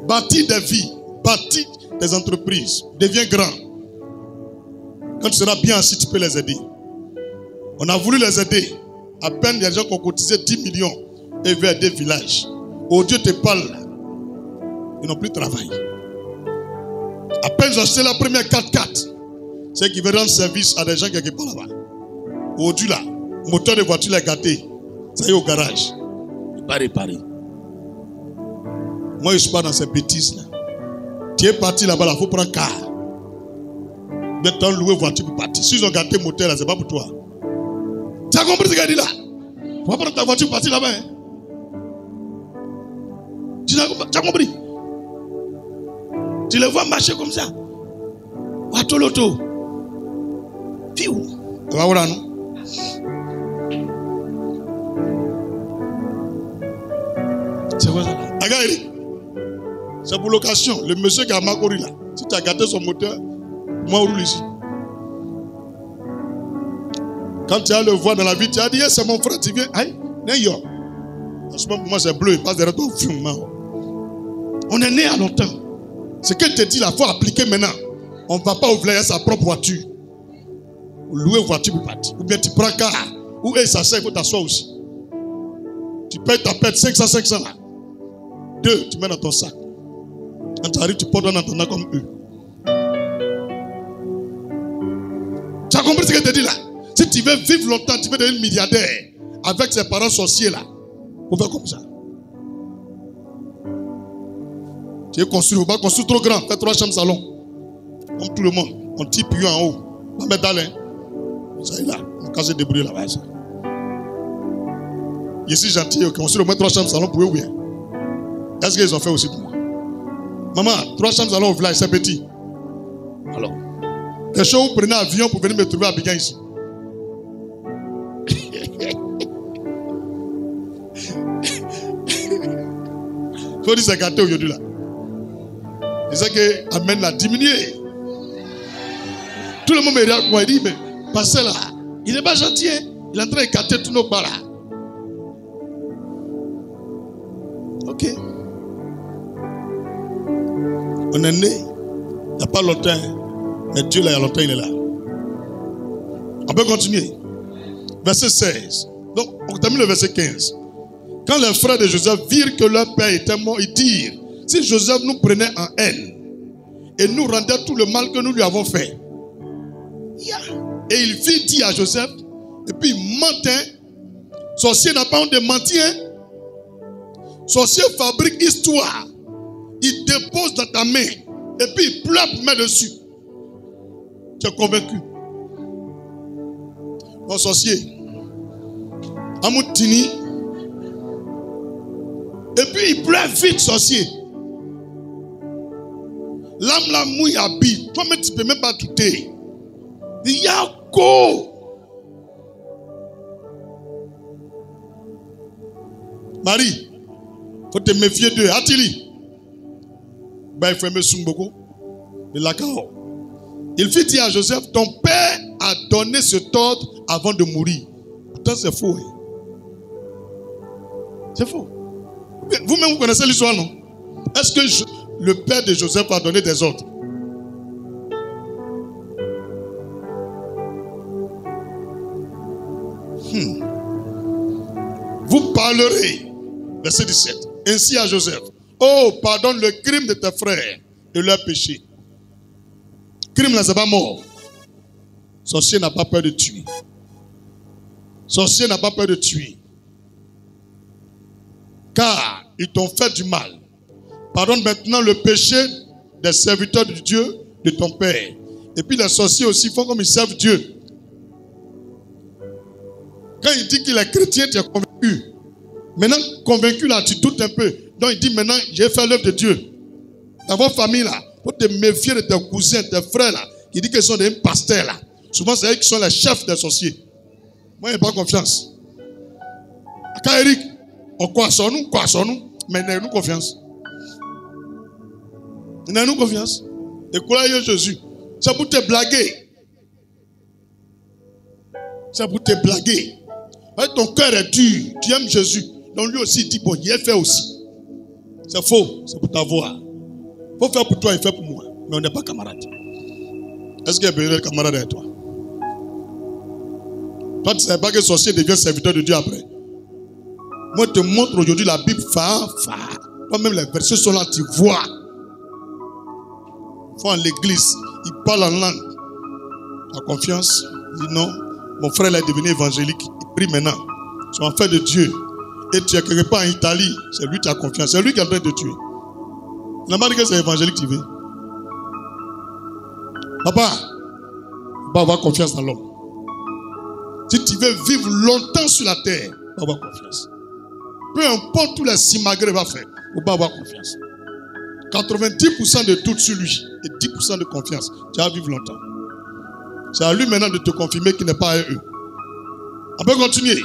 Bâtir des vies, bâtir des entreprises. Deviens grand. Quand tu seras bien assis, tu peux les aider. On a voulu les aider. À peine, il y a des gens qui ont cotisé 10 millions et veulent aider des villages. Oh Dieu te parle là. Ils n'ont plus de travail. À peine j'ai acheté la première 4x4. C'est qui veut rendre service à des gens qui sont là-bas. Aujourd'hui là, le moteur de voiture est gâté. Ça y est au garage. Il n'est pas réparé. Moi je ne suis pas dans ces bêtises là. Tu es parti là-bas, il faut prendre un car. Maintenant louer voiture pour partir. Si ils ont gâté le moteur là, ce n'est pas pour toi. Tu as compris ce qu'il a dit là? Il ne faut pas prendre ta voiture pour partir là-bas. Hein? Tu as compris? Tu les vois marcher comme ça. Watoloto. Fiou. Tu vas voir, non? C'est quoi ça? Regarde, c'est pour location. Le monsieur qui a Makori là. Si tu as gâté son moteur, moi, on roule ici. Quand tu as le voir dans la vie, tu as dit, c'est mon frère, tu viens. Aïe, n'est-yo. En ce moment, pour moi, c'est bleu. Il passe derrière toi. On est né à longtemps. Ce qu'elle te dit là, il faut appliquer maintenant. On ne va pas ouvrir sa propre voiture. Louer une voiture pour partir. Ou bien tu prends un car. Ou ça sert, il faut t'asseoir aussi. Tu payes ta pète 500 là. 2, tu mets dans ton sac. Quand tu arrives, tu portes un entendant comme eux. Tu as compris ce que je te dis là? Si tu veux vivre longtemps, tu veux devenir milliardaire avec ses parents sorciers là. Faut faire comme ça. Tu veux construire, faut pas construire trop grand. Fais 3 chambres salon. Comme tout le monde. On tire plus en haut. On va mettre dans l'air. Ça est là. On casse les débrouiller là-bas. Ça. Je suis gentil. On construit au moins 3 chambres salon pour eux ou bien. Est-ce qu'ils ont fait aussi pour moi? Maman, 3 chambres salon au village, c'est petit. Alors, quelque chose, vous prenez un avion pour venir me trouver à Abidjan ici. Il faut dire c'est gâté aujourd'hui là. C'est ça que Amen l'a diminué. Tout le monde me regarde moi, il dit, mais pasteur là, il n'est pas gentil, hein? Il est en train de gâter tous nos bas là. Ok. On est né, il n'y a pas longtemps, mais Dieu là, il y a longtemps, il est là. On peut continuer. Verset 16. Donc, on termine le verset 15. Quand les frères de Joseph virent que leur père était mort, ils dirent, si Joseph nous prenait en haine et nous rendait tout le mal que nous lui avons fait. Et il fit dire à Joseph, et puis il mentait. Sorcier n'a pas honte de mentir. Sorcier fabrique histoire. Il dépose dans ta main et puis il pleure pour mettre dessus. Tu es convaincu? Mon sorcier, Amoutini, et puis il pleure vite, sorcier. L'âme la mouille habite. Toi-même, tu ne peux même pas douter. Il y a go. Marie, il faut te méfier d'eux. Attili. Ben, il faut aimer Sumboko. Il fit dire à Joseph, ton père a donné cet ordre avant de mourir. Pourtant, c'est faux. Hein? C'est faux. Vous-même, vous connaissez l'histoire, non? Est-ce que le père de Joseph a donné des ordres? Vous parlerez, verset 17, ainsi à Joseph. Oh, pardonne le crime de tes frères et leur péché. Crime là, c'est pas mort. Sorcier n'a pas peur de tuer. Sorcier n'a pas peur de tuer. Car ils t'ont fait du mal. Pardonne maintenant le péché des serviteurs de Dieu, de ton père. Et puis les sorciers aussi font comme ils servent Dieu. Quand il dit qu'il est chrétien, tu es convaincu. Maintenant, convaincu là, tu doutes un peu. Donc il dit maintenant, j'ai fait l'œuvre de Dieu. Dans votre famille là, il faut te méfier de tes cousins, tes frères là, qui disent qu'ils sont des pasteurs là. Souvent, c'est eux qui sont les chefs des sorciers. Moi, je n'ai pas confiance. Quand Eric, on croit sur nous, mais n'ayons-nous confiance. N'ayons-nous confiance. Et croyez Jésus. C'est pour te blaguer. C'est pour te blaguer. Ton cœur est dur. Tu aimes Jésus. Donc lui aussi, il dit, bon, il est fait aussi. C'est faux. C'est pour t'avoir. Il faut faire pour toi et faire pour moi. Mais on n'est pas camarades. Est-ce qu'il y a besoin de camarades avec toi? Toi, tu ne sais pas que le sorcier devient serviteur de Dieu après. Moi, je te montre aujourd'hui la Bible. Toi-même, les versets sont là, tu vois. Ils font en l'église. Ils parlent en langue. Tu as confiance? Il dit non. Mon frère là est devenu évangélique. Il prie maintenant. Tu es en fait de Dieu. Et tu es quelque part en Italie. C'est lui qui a confiance. C'est lui qui est en train de te tuer. Il n'a pas dit que c'est évangélique que tu veux. Papa, il faut pas avoir confiance dans l'homme. Si tu veux vivre longtemps sur la terre, il faut avoir confiance. Peu importe tous les simagrées va faire, il ne faut pas avoir confiance. 90% de doute sur lui et 10% de confiance. Tu vas vivre longtemps. C'est à lui maintenant de te confirmer qu'il n'est pas à eux. On peut continuer.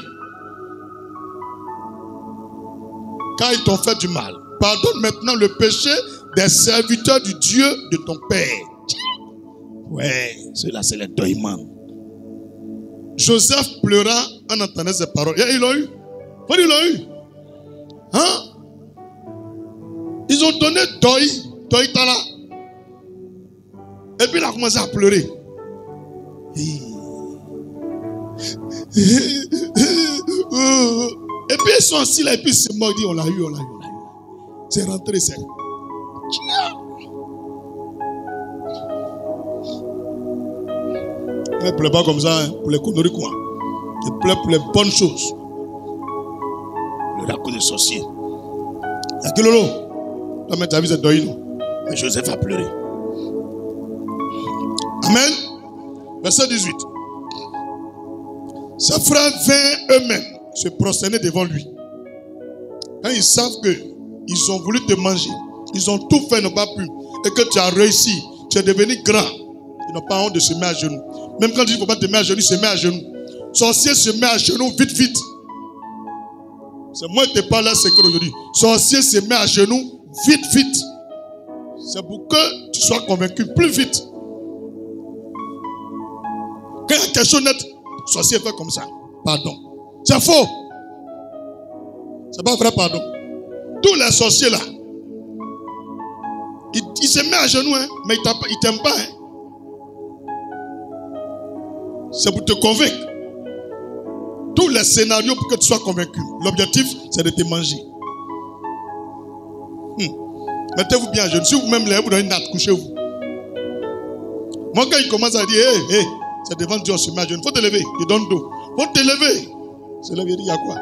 Car ils t'ont fait du mal. Pardonne maintenant le péché des serviteurs du Dieu de ton Père. Ouais, ceux-là, c'est les doïmans. Joseph pleura en entendant ces paroles. Et ils l'ont eu. Ils l'ont eu. Hein? Ils Ils ont donné Doi Tala. Et puis il a commencé à pleurer. Et puis ils sont assis là, et puis c'est mort, dit on l'a eu. C'est rentré, c'est. Ne pleure pas comme ça, hein, pour les conneries quoi. Tu pleures pour les bonnes choses. Le raconte des sorciers. Y'a que Lolo. Toi, mais ta vie, c'est Doi, non? Mais Joseph a pleuré. Amen. Verset 18. Ses frères vinrent eux-mêmes se prosterner devant lui. Quand ils savent qu'ils ont voulu te manger, ils ont tout fait, n'ont pas pu, et que tu as réussi, tu es devenu grand, ils n'ont pas honte de se mettre à genoux. Même quand il ne faut pas te mettre à genoux, ils se mettent à genoux. Sorcier se met à genoux vite. C'est moi qui te parle là, c'est que aujourd'hui. Sorcier se met à genoux vite. C'est pour que tu sois convaincu plus vite. Quand il y a quelque chose net, sorcier fait comme ça. Pardon. C'est faux. C'est pas vrai, pardon. Tous les sorciers là, ils se mettent à genoux, hein, mais ils ne t'aiment pas. Hein. C'est pour te convaincre. Tous les scénarios pour que tu sois convaincu. L'objectif, c'est de te manger. Mettez-vous bien à genoux. Si vous-même lèvez, vous donnez une natte, couchez-vous. Moi, quand il commence à dire, hey, c'est devant Dieu, on se met à genoux. Il faut te lever. Il donne dos. Il faut te lever. C'est là, il dit, il y a quoi?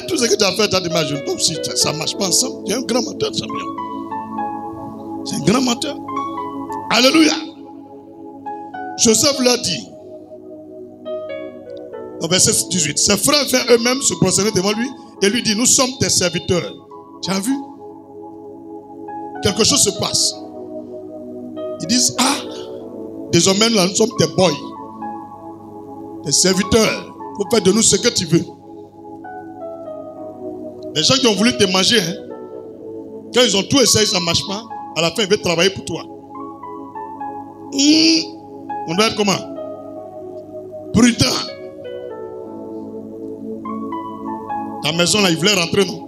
Tout ce que tu as fait, tu as des à genoux. Si ça ne marche pas ensemble, tu es un grand menteur, champion. C'est un grand menteur. Alléluia. Joseph l'a dit. Au verset 18. Ses frères vinrent eux-mêmes se prosterner devant lui et lui dit, nous sommes tes serviteurs. Tu as vu? Quelque chose se passe. Ils disent, désormais nous sommes tes boys, tes serviteurs. Il faut faire de nous ce que tu veux. Les gens qui ont voulu te manger, hein, quand ils ont tout essayé, ça ne marche pas. À la fin, ils veulent travailler pour toi. On doit être comment? Prudent. Ta maison là, il voulait rentrer, non?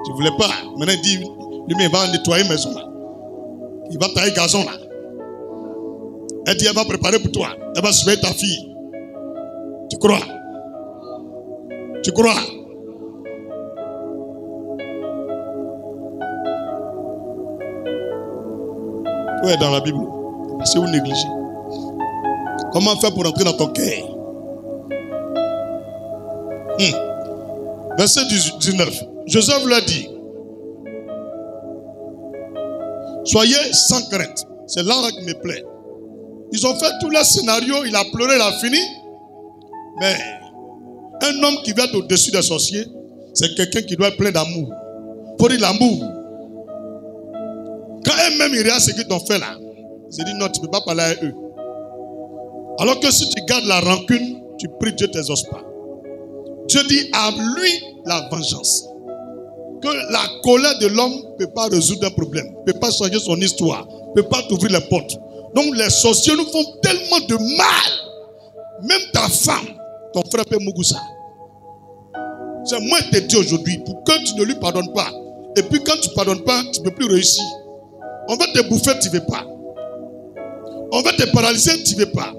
Tu ne voulais pas. Maintenant, il dit, lui-même, il va nettoyer la maison là. Il va tailler gazon là. Elle dit, elle va préparer pour toi. Elle va surveiller ta fille. Tu crois? Tu crois? Où est dans la Bible? Parce que vous négligez. Comment faire pour entrer dans ton cœur? Verset 19. Joseph l'a dit. Soyez sans crainte. C'est là qui me plaît. Ils ont fait tout le scénario. Il a pleuré, il a fini. Mais un homme qui vient au-dessus des sorciers, c'est quelqu'un qui doit être plein d'amour. Pour dire l'amour. Quand eux-mêmes ils regardent ce qu'ils t'ont fait là, ils disent non, tu ne peux pas parler à eux. Alors que si tu gardes la rancune, tu pries, Dieu ne t'exauce pas. Dieu dit à lui la vengeance. Que la colère de l'homme ne peut pas résoudre un problème, ne peut pas changer son histoire, ne peut pas t'ouvrir les portes. Donc les sorciers nous font tellement de mal. Même ta femme, ton frère Père Mugusa. C'est moi qui te dis aujourd'hui, pour que tu ne lui pardonnes pas. Et puis quand tu ne pardonnes pas, tu ne peux plus réussir. On va te bouffer, tu ne veux pas. On va te paralyser, tu ne veux pas.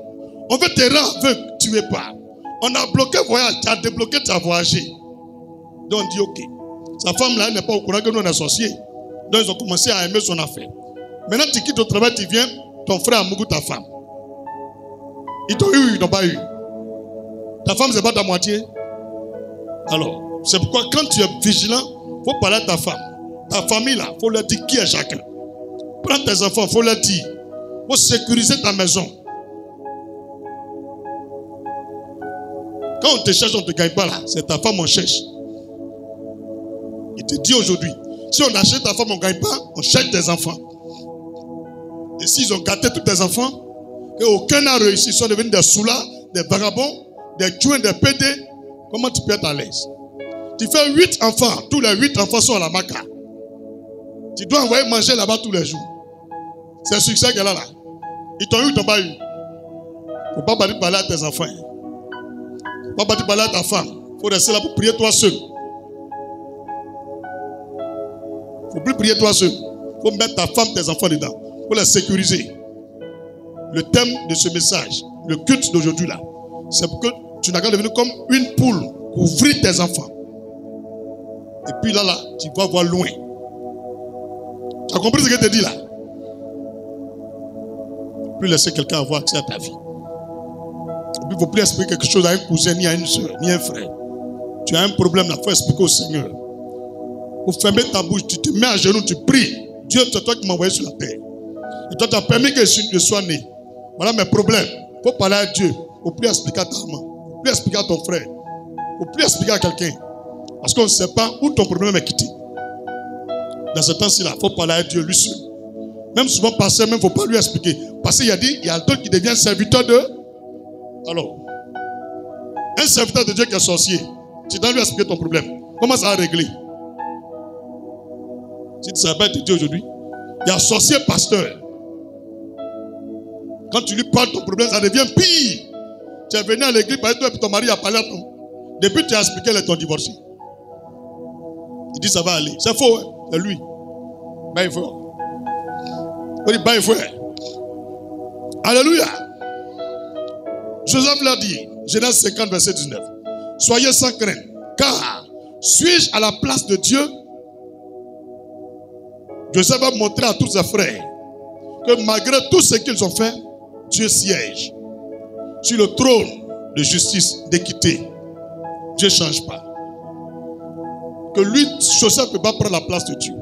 On va te rendre aveugle, tu ne veux pas. On a bloqué le voyage, tu as débloqué, tu as voyagé. Donc on dit ok. Sa femme là, elle n'est pas au courant que nous on est associés. Donc ils ont commencé à aimer son affaire. Maintenant tu quittes au travail, tu viens, ton frère a mouru ta femme. Ils t'ont eu, ils n'ont pas eu. Ta femme, c'est pas ta moitié. Alors, c'est pourquoi quand tu es vigilant, il faut parler à ta femme. Ta famille là, il faut leur dire qui est chacun. Prends tes enfants, il faut leur dire. Il faut sécuriser ta maison. Quand on te cherche, on ne te gagne pas là. C'est ta femme, on cherche. Il te dit aujourd'hui, si on achète ta femme, on ne gagne pas, on cherche tes enfants. Et s'ils ont gâté tous tes enfants, et aucun n'a réussi, ils sont devenus des soulards, des vagabonds, des tueurs, des pédés, comment tu peux être à l'aise? Tu fais 8 enfants, tous les 8 enfants sont à la maca. Tu dois envoyer manger là-bas tous les jours. C'est le succès qu'elle a là. Ils t'ont eu, ils t'ont pas eu. Il ne faut pas parler à tes enfants. Il ne faut pas parler à ta femme. Il faut rester là pour prier toi seul. Il Il ne faut plus prier toi seul. Il faut mettre ta femme, tes enfants dedans. Il faut les sécuriser. Le thème de ce message, le culte d'aujourd'hui là, c'est pour que tu n'as qu'à devenir comme une poule, couvrir tes enfants. Et puis là, tu vas voir loin. Tu as compris ce que je te dis là? Plus laisser quelqu'un avoir accès à ta vie. Et puis il ne faut plus expliquer quelque chose à un cousin, ni à une soeur, ni à un frère. Tu as un problème là, il faut expliquer au Seigneur. Il faut fermer ta bouche, tu te mets à genoux, tu pries. Dieu, c'est toi qui m'as envoyé sur la terre. Et toi, tu as permis que je sois né. Voilà mes problèmes. Il faut parler à Dieu. Il ne faut plus expliquer à ta maman. Il ne faut plus expliquer à ton frère. Il ne faut plus expliquer à quelqu'un. Parce qu'on ne sait pas où ton problème est quitté. Dans ce temps-ci, il faut parler à Dieu lui seul. Même souvent, pasteur, même il ne faut pas lui expliquer. Parce qu'il a dit, il y a d'autres qui deviennent serviteurs de... Alors, un serviteur de Dieu qui est sorcier, tu dois lui expliquer ton problème. Comment ça va régler? Si tu ne savais pas te dire aujourd'hui, il y a un sorcier pasteur. Quand tu lui parles de ton problème, ça devient pire. Tu es venu à l'église, par exemple, et puis ton mari a parlé à ton... Depuis tu as expliqué, elle est ton divorcé. Il dit ça va aller. C'est faux, hein? C'est lui. Ben il faut. Il dit ben il faut. Alléluia. Joseph l'a dit, Genèse 50, verset 19. Soyez sans crainte, car suis-je à la place de Dieu? Joseph va montrer à tous ses frères que malgré tout ce qu'ils ont fait, Dieu siège sur le trône de justice, d'équité. Dieu ne change pas. Que lui, Joseph ne peut pas prendre la place de Dieu.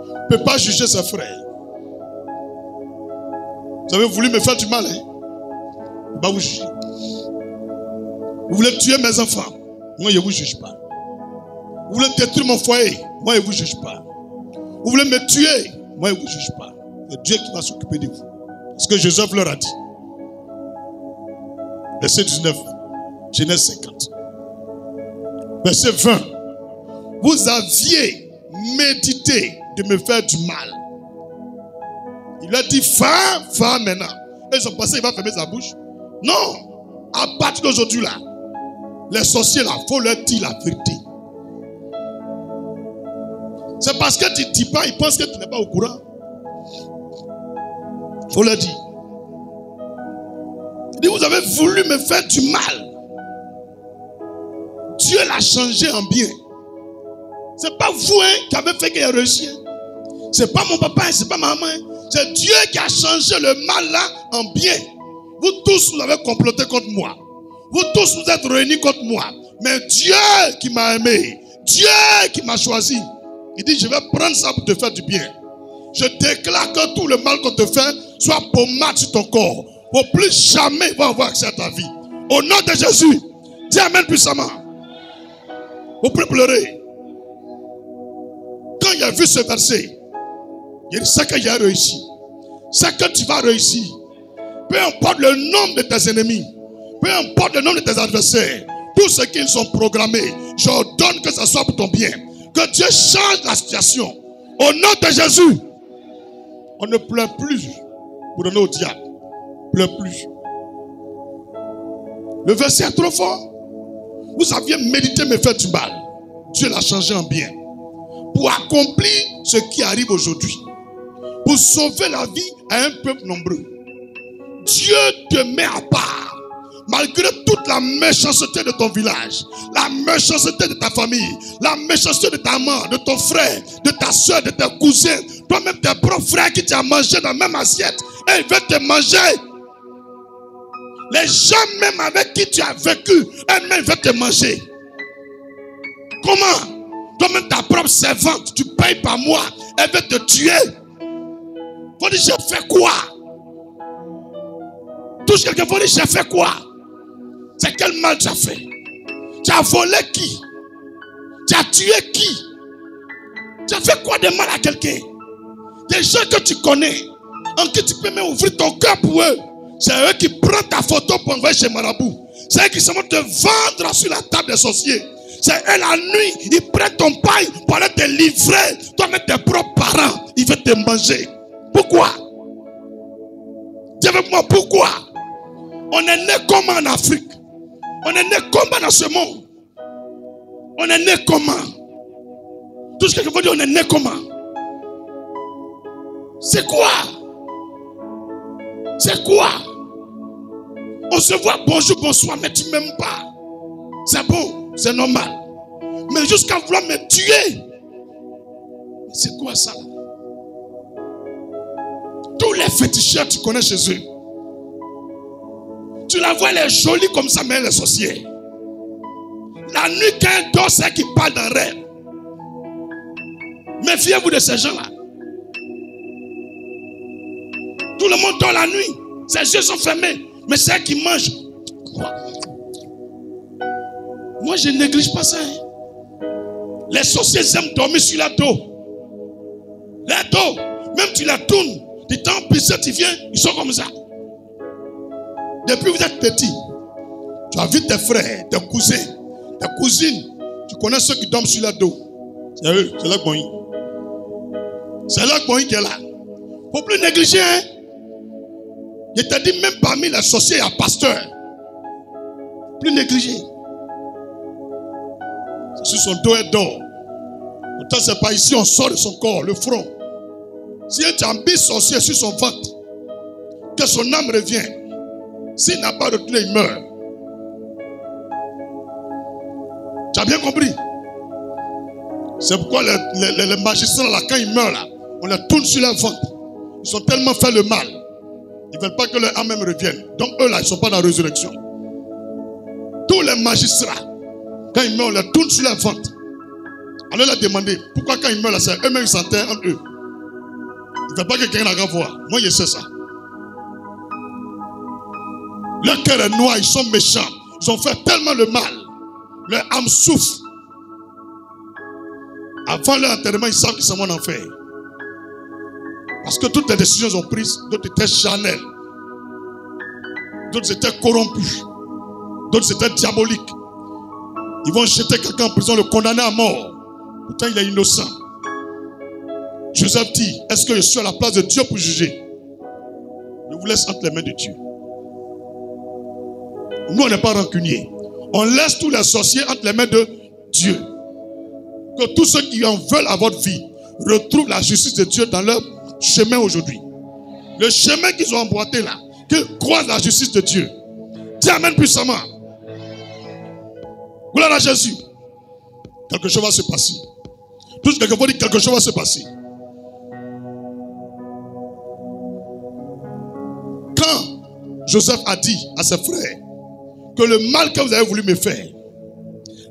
Il ne peut pas juger ses frères. Vous avez voulu me faire du mal, hein? Je ne peux pas vous juger. Vous voulez tuer mes enfants? Moi, je ne vous juge pas. Vous voulez détruire mon foyer? Moi, je ne vous juge pas. Vous voulez me tuer? Moi, je ne vous juge pas. C'est Dieu qui va s'occuper de vous. Ce que Joseph leur a dit. Verset 19, Genèse 50. Verset 20. Vous aviez médité de me faire du mal. Il a dit, va maintenant. Et ils ont pensé, il va fermer sa bouche. Non. À partir d'aujourd'hui là, les sorciers là, il faut leur dire la vérité. C'est parce que tu ne dis pas, ils pensent que tu n'es pas au courant. Il faut leur dire. Il dit, vous avez voulu me faire du mal. Dieu l'a changé en bien. Ce n'est pas vous qui avez fait qu'il ait réussi. Ce n'est pas mon papa, ce n'est pas ma maman. C'est Dieu qui a changé le mal là en bien. Vous tous, vous avez comploté contre moi. Vous tous, vous êtes réunis contre moi. Mais Dieu qui m'a aimé, Dieu qui m'a choisi, il dit, je vais prendre ça pour te faire du bien. Je déclare que tout le mal qu'on te fait soit pommade sur ton corps. Pour plus jamais il va avoir accès à ta vie. Au nom de Jésus, dis amen puissamment. Vous pouvez pleurer. Quand il a vu ce verset, il dit, c'est qu'il a réussi. C'est que tu vas réussir. Peu importe le nombre de tes ennemis, peu importe le nombre de tes adversaires, tous ceux qui sont programmés, j'ordonne que ça soit pour ton bien. Que Dieu change la situation. Au nom de Jésus, on ne pleure plus pour donner au diable. Pleure plus. Le verset est trop fort. Vous aviez médité me faire du mal. Dieu l'a changé en bien. Pour accomplir ce qui arrive aujourd'hui. Pour sauver la vie à un peuple nombreux. Dieu te met à part. Malgré toute la méchanceté de ton village, la méchanceté de ta famille, la méchanceté de ta maman, de ton frère, de ta soeur, de tes cousins, toi-même tes propres frères qui t'ont mangé dans la même assiette, et ils veulent te manger. Les gens même avec qui tu as vécu, eux-mêmes veulent te manger. Comment? Toi-même ta propre servante, tu payes par mois, elle veut te tuer. Faut dire, j'ai fait quoi? Touche quelqu'un, faut dire, j'ai fait quoi? C'est quel mal tu as fait? Tu as volé qui? Tu as tué qui? Tu as fait quoi de mal à quelqu'un? Des gens que tu connais, en qui tu peux même ouvrir ton cœur pour eux. C'est eux qui prennent ta photo pour envoyer chez Marabout. C'est eux qui se vont te vendre sur la table des sorciers. C'est eux la nuit, ils prennent ton paille pour aller te livrer. Toi-même tes propres parents, ils veulent te manger. Pourquoi? Dis avec moi, pourquoi? On est né comment en Afrique? On est né comment dans ce monde? On est né comment? Tous quelqu'un va dire, on est né comment? C'est quoi? C'est quoi? On se voit bonjour, bonsoir, mais tu ne m'aimes pas. C'est bon, c'est normal. Mais jusqu'à vouloir me tuer. C'est quoi ça? Tous les féticheurs, tu connais chez eux. Tu la vois, elle est jolie comme ça, mais elle est sorcière. La nuit, quand elle dort, c'est elle qui parle d'un rêve. Méfiez-vous de ces gens-là. Tout le monde dort la nuit. Ses yeux sont fermés. Mais c'est elle qui mange. Moi, je ne néglige pas ça. Les sorciers aiment dormir sur la dos. La dos. Même tu la tournes. Du temps plus tu viens, ils sont comme ça. Depuis que vous êtes petit, tu as vu tes frères, tes cousins, tes cousines. Tu connais ceux qui dorment sur la dos. C'est eux, c'est là que bon. C'est là que bon qui est là. Il ne faut plus négliger. Hein? Je te dis, même parmi les sorciers, il y a pasteur. Plus négligé. Sur son dos est d'or. Pourtant, ce n'est pas ici, on sort de son corps, le front. Si tu ambis sorcier sur son ventre, que son âme revienne. S'il n'a pas retourné, il meurt. Tu as bien compris? C'est pourquoi les magistrats, là, quand ils meurent, là, on les tourne sur leur ventre. Ils ont tellement fait le mal. Ils ne veulent pas que leur âme même revienne. Donc eux là, ils ne sont pas dans la résurrection. Tous les magistrats, quand ils meurent, on les tourne sur leur ventre. Alors leur demander, pourquoi quand ils meurent là, c'est eux-mêmes qui s'enterrent entre eux. Ils ne veulent pas que quelqu'un la voir. Moi, je sais ça. Leur cœur est noir, ils sont méchants. Ils ont fait tellement le mal. Leur âme souffre. Avant leur enterrement, ils savent qu'ils sont en enfer. Parce que toutes les décisions qu'ils ont prises, d'autres étaient charnelles. D'autres étaient corrompus. D'autres étaient diaboliques. Ils vont jeter quelqu'un en prison, le condamner à mort. Pourtant, il est innocent. Joseph dit, est-ce que je suis à la place de Dieu pour juger? Je vous laisse entre les mains de Dieu. Nous, on n'est pas rancuniers. On laisse tous les sorciers entre les mains de Dieu. Que tous ceux qui en veulent à votre vie retrouvent la justice de Dieu dans leur chemin aujourd'hui. Le chemin qu'ils ont emboîté là, qu'ils croisent la justice de Dieu. Dis amen puissamment. Gloire à Jésus. Quelque chose va se passer. Tous quelquefois dit quelque chose va se passer. Quand Joseph a dit à ses frères que le mal que vous avez voulu me faire,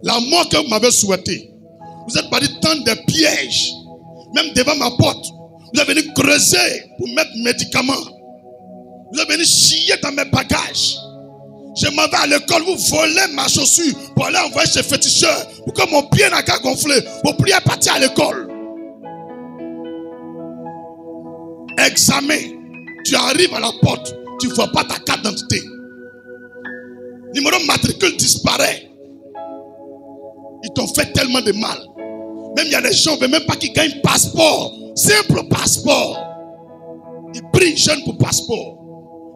la mort que vous m'avez souhaité, vous êtes partis tendre des pièges, même devant ma porte. Vous êtes venus creuser pour mettre médicaments. Vous êtes venus chier dans mes bagages. Je m'en vais à l'école, vous volez ma chaussure pour aller envoyer chez féticheur, pour que mon pied n'a qu'à gonfler, pour plus partir à l'école. Examen. Tu arrives à la porte, tu ne vois pas ta carte d'identité. Numéro matricule disparaît. Ils t'ont fait tellement de mal. Même il y a des gens, ne veulent même pas qu'ils gagnent passeport. Simple passeport. Ils prient jeune pour passeport.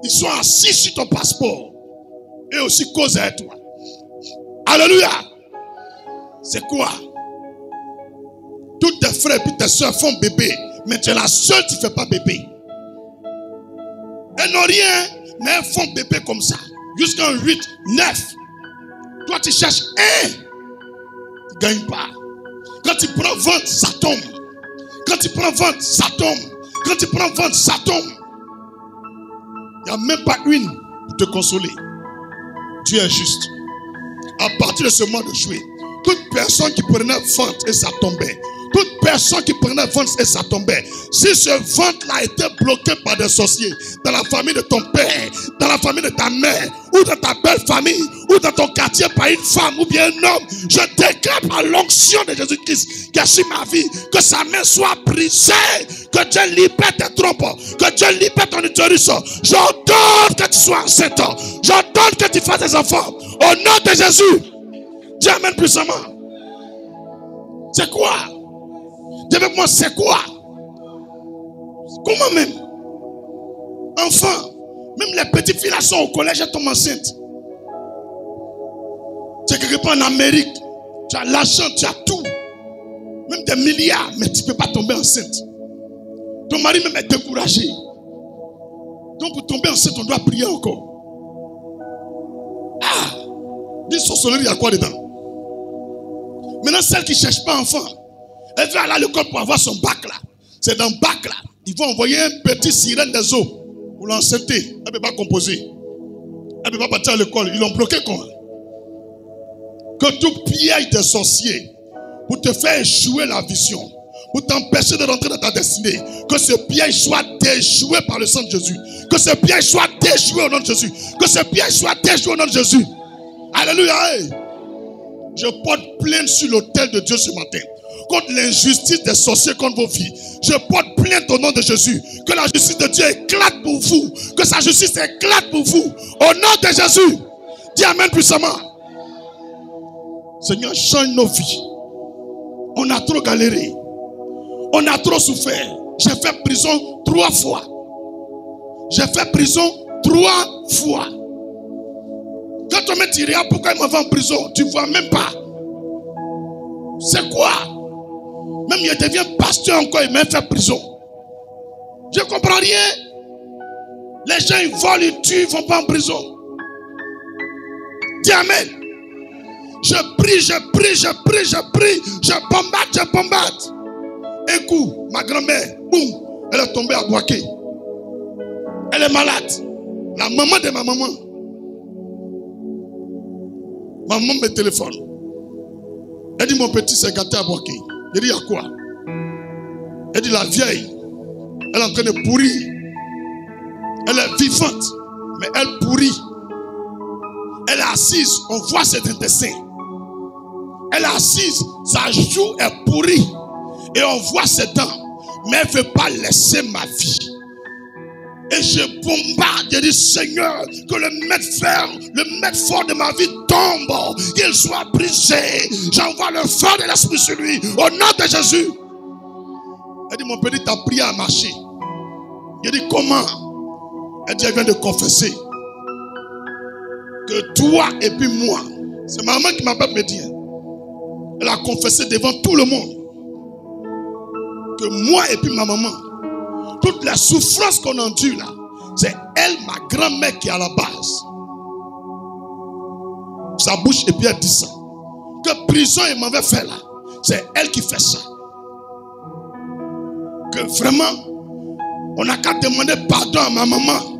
Ils sont assis sur ton passeport. Et aussi cause à toi. Alléluia. C'est quoi? Tous tes frères et tes soeurs font bébé. Mais tu es la seule qui ne fait pas bébé. Elles n'ont rien. Mais elles font bébé comme ça. Jusqu'à 8, 9. Toi tu cherches un. Tu ne gagnes pas. Quand tu prends vente, ça tombe. Quand tu prends vente, ça tombe. Quand tu prends vente, ça tombe. Il n'y a même pas une pour te consoler. Dieu est juste. À partir de ce mois de juillet, toute personne qui prenait vente et ça tombait. Toute personne qui prenait vente et ça tombait. Si ce vente-là était bloqué par des sorciers, dans la famille de ton père, dans la famille de ta mère, ou dans ta belle famille, ou dans ton quartier par une femme ou bien un homme, je déclare par l'onction de Jésus-Christ qui a sur ma vie, que sa main soit brisée, que Dieu libère tes trompes, que Dieu libère ton utérus. J'ordonne que tu sois enceinte, j'ordonne que tu fasses des enfants. Au nom de Jésus, Dieu amène puissamment. C'est quoi? Dis avec moi, c'est quoi? Comment même? Enfant, même les petites filles là sont au collège et tombent enceintes. Tu es quelque part en Amérique, tu as l'argent, tu as tout. Même des des milliards, mais tu ne peux pas tomber enceinte. Ton mari même est découragé. Donc pour tomber enceinte, on doit prier encore. Ah! Dis sorcellerie, il y a quoi dedans? Maintenant, celle qui ne cherche pas enfant, elle va aller à l'école pour avoir son bac là. C'est dans le bac là. Ils vont envoyer un petit sirène des eaux pour l'enceinter. Elle ne peut pas composer. Elle ne peut pas partir à l'école. Ils l'ont bloqué comment? Que tout piège des sorciers pour te faire échouer la vision, pour t'empêcher de rentrer dans ta destinée, que ce piège soit déjoué par le sang de Jésus. Que ce piège soit déjoué au nom de Jésus. Que ce piège soit déjoué au nom de Jésus. Alléluia. Je porte plainte sur l'autel de Dieu ce matin contre l'injustice des sorciers contre vos vies. Je porte plainte au nom de Jésus. Que la justice de Dieu éclate pour vous. Que sa justice éclate pour vous. Au nom de Jésus. Dis amen puissamment. Seigneur, change nos vies. On a trop galéré. On a trop souffert. J'ai fait prison 3 fois. J'ai fait prison 3 fois. Quand on me dit, pourquoi il m'envoie en prison? Tu ne vois même pas. C'est quoi? Même il devient pasteur encore, il m'a fait prison. Je ne comprends rien. Les gens ils volent, ils tuent, ils ne vont pas en prison. Dis amen. Je prie, je prie, je prie, je prie. Je bombarde. Un coup, ma grand-mère, boum, elle est tombée à Boaké. Elle est malade. La maman de ma maman. Ma maman me téléphone. Elle dit, mon petit s'est gâté à Boaké. Je dis, il y a quoi? Elle dit, la vieille, elle est en train de pourrir. Elle est vivante, mais elle pourrit. Elle est assise, on voit ses intestins. Elle est assise, sa joue est pourrie. Et on voit ses dents. Mais elle ne veut pas laisser ma vie. Et je bombarde, je dis, Seigneur, que le maître ferme, le maître fort de ma vie tombe, qu'il soit brisé. J'envoie le feu de l'esprit sur lui, au nom de Jésus. Elle dit, mon petit, ta prière a marché. Je dis, comment? Elle dit, elle vient de confesser que toi et puis moi, c'est ma maman qui m'appelle me dire, elle a confessé devant tout le monde que moi et puis ma maman, toutes les souffrances qu'on endure là, c'est elle, ma grand-mère, qui est à la base. Sa bouche et puis elle dit ça. Que prison il m'avait fait là, c'est elle qui fait ça. Que vraiment, on n'a qu'à demander pardon à ma maman.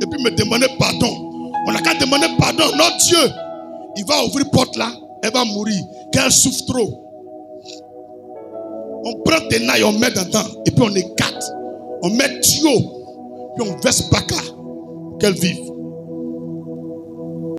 Et puis me demander pardon. On n'a qu'à demander pardon. Notre Dieu, il va ouvrir porte là, elle va mourir. Qu'elle souffre trop. On prend tes nailles, on met dedans, et puis on écarte. On met tuyau, puis on verse baka, qu'elle vive.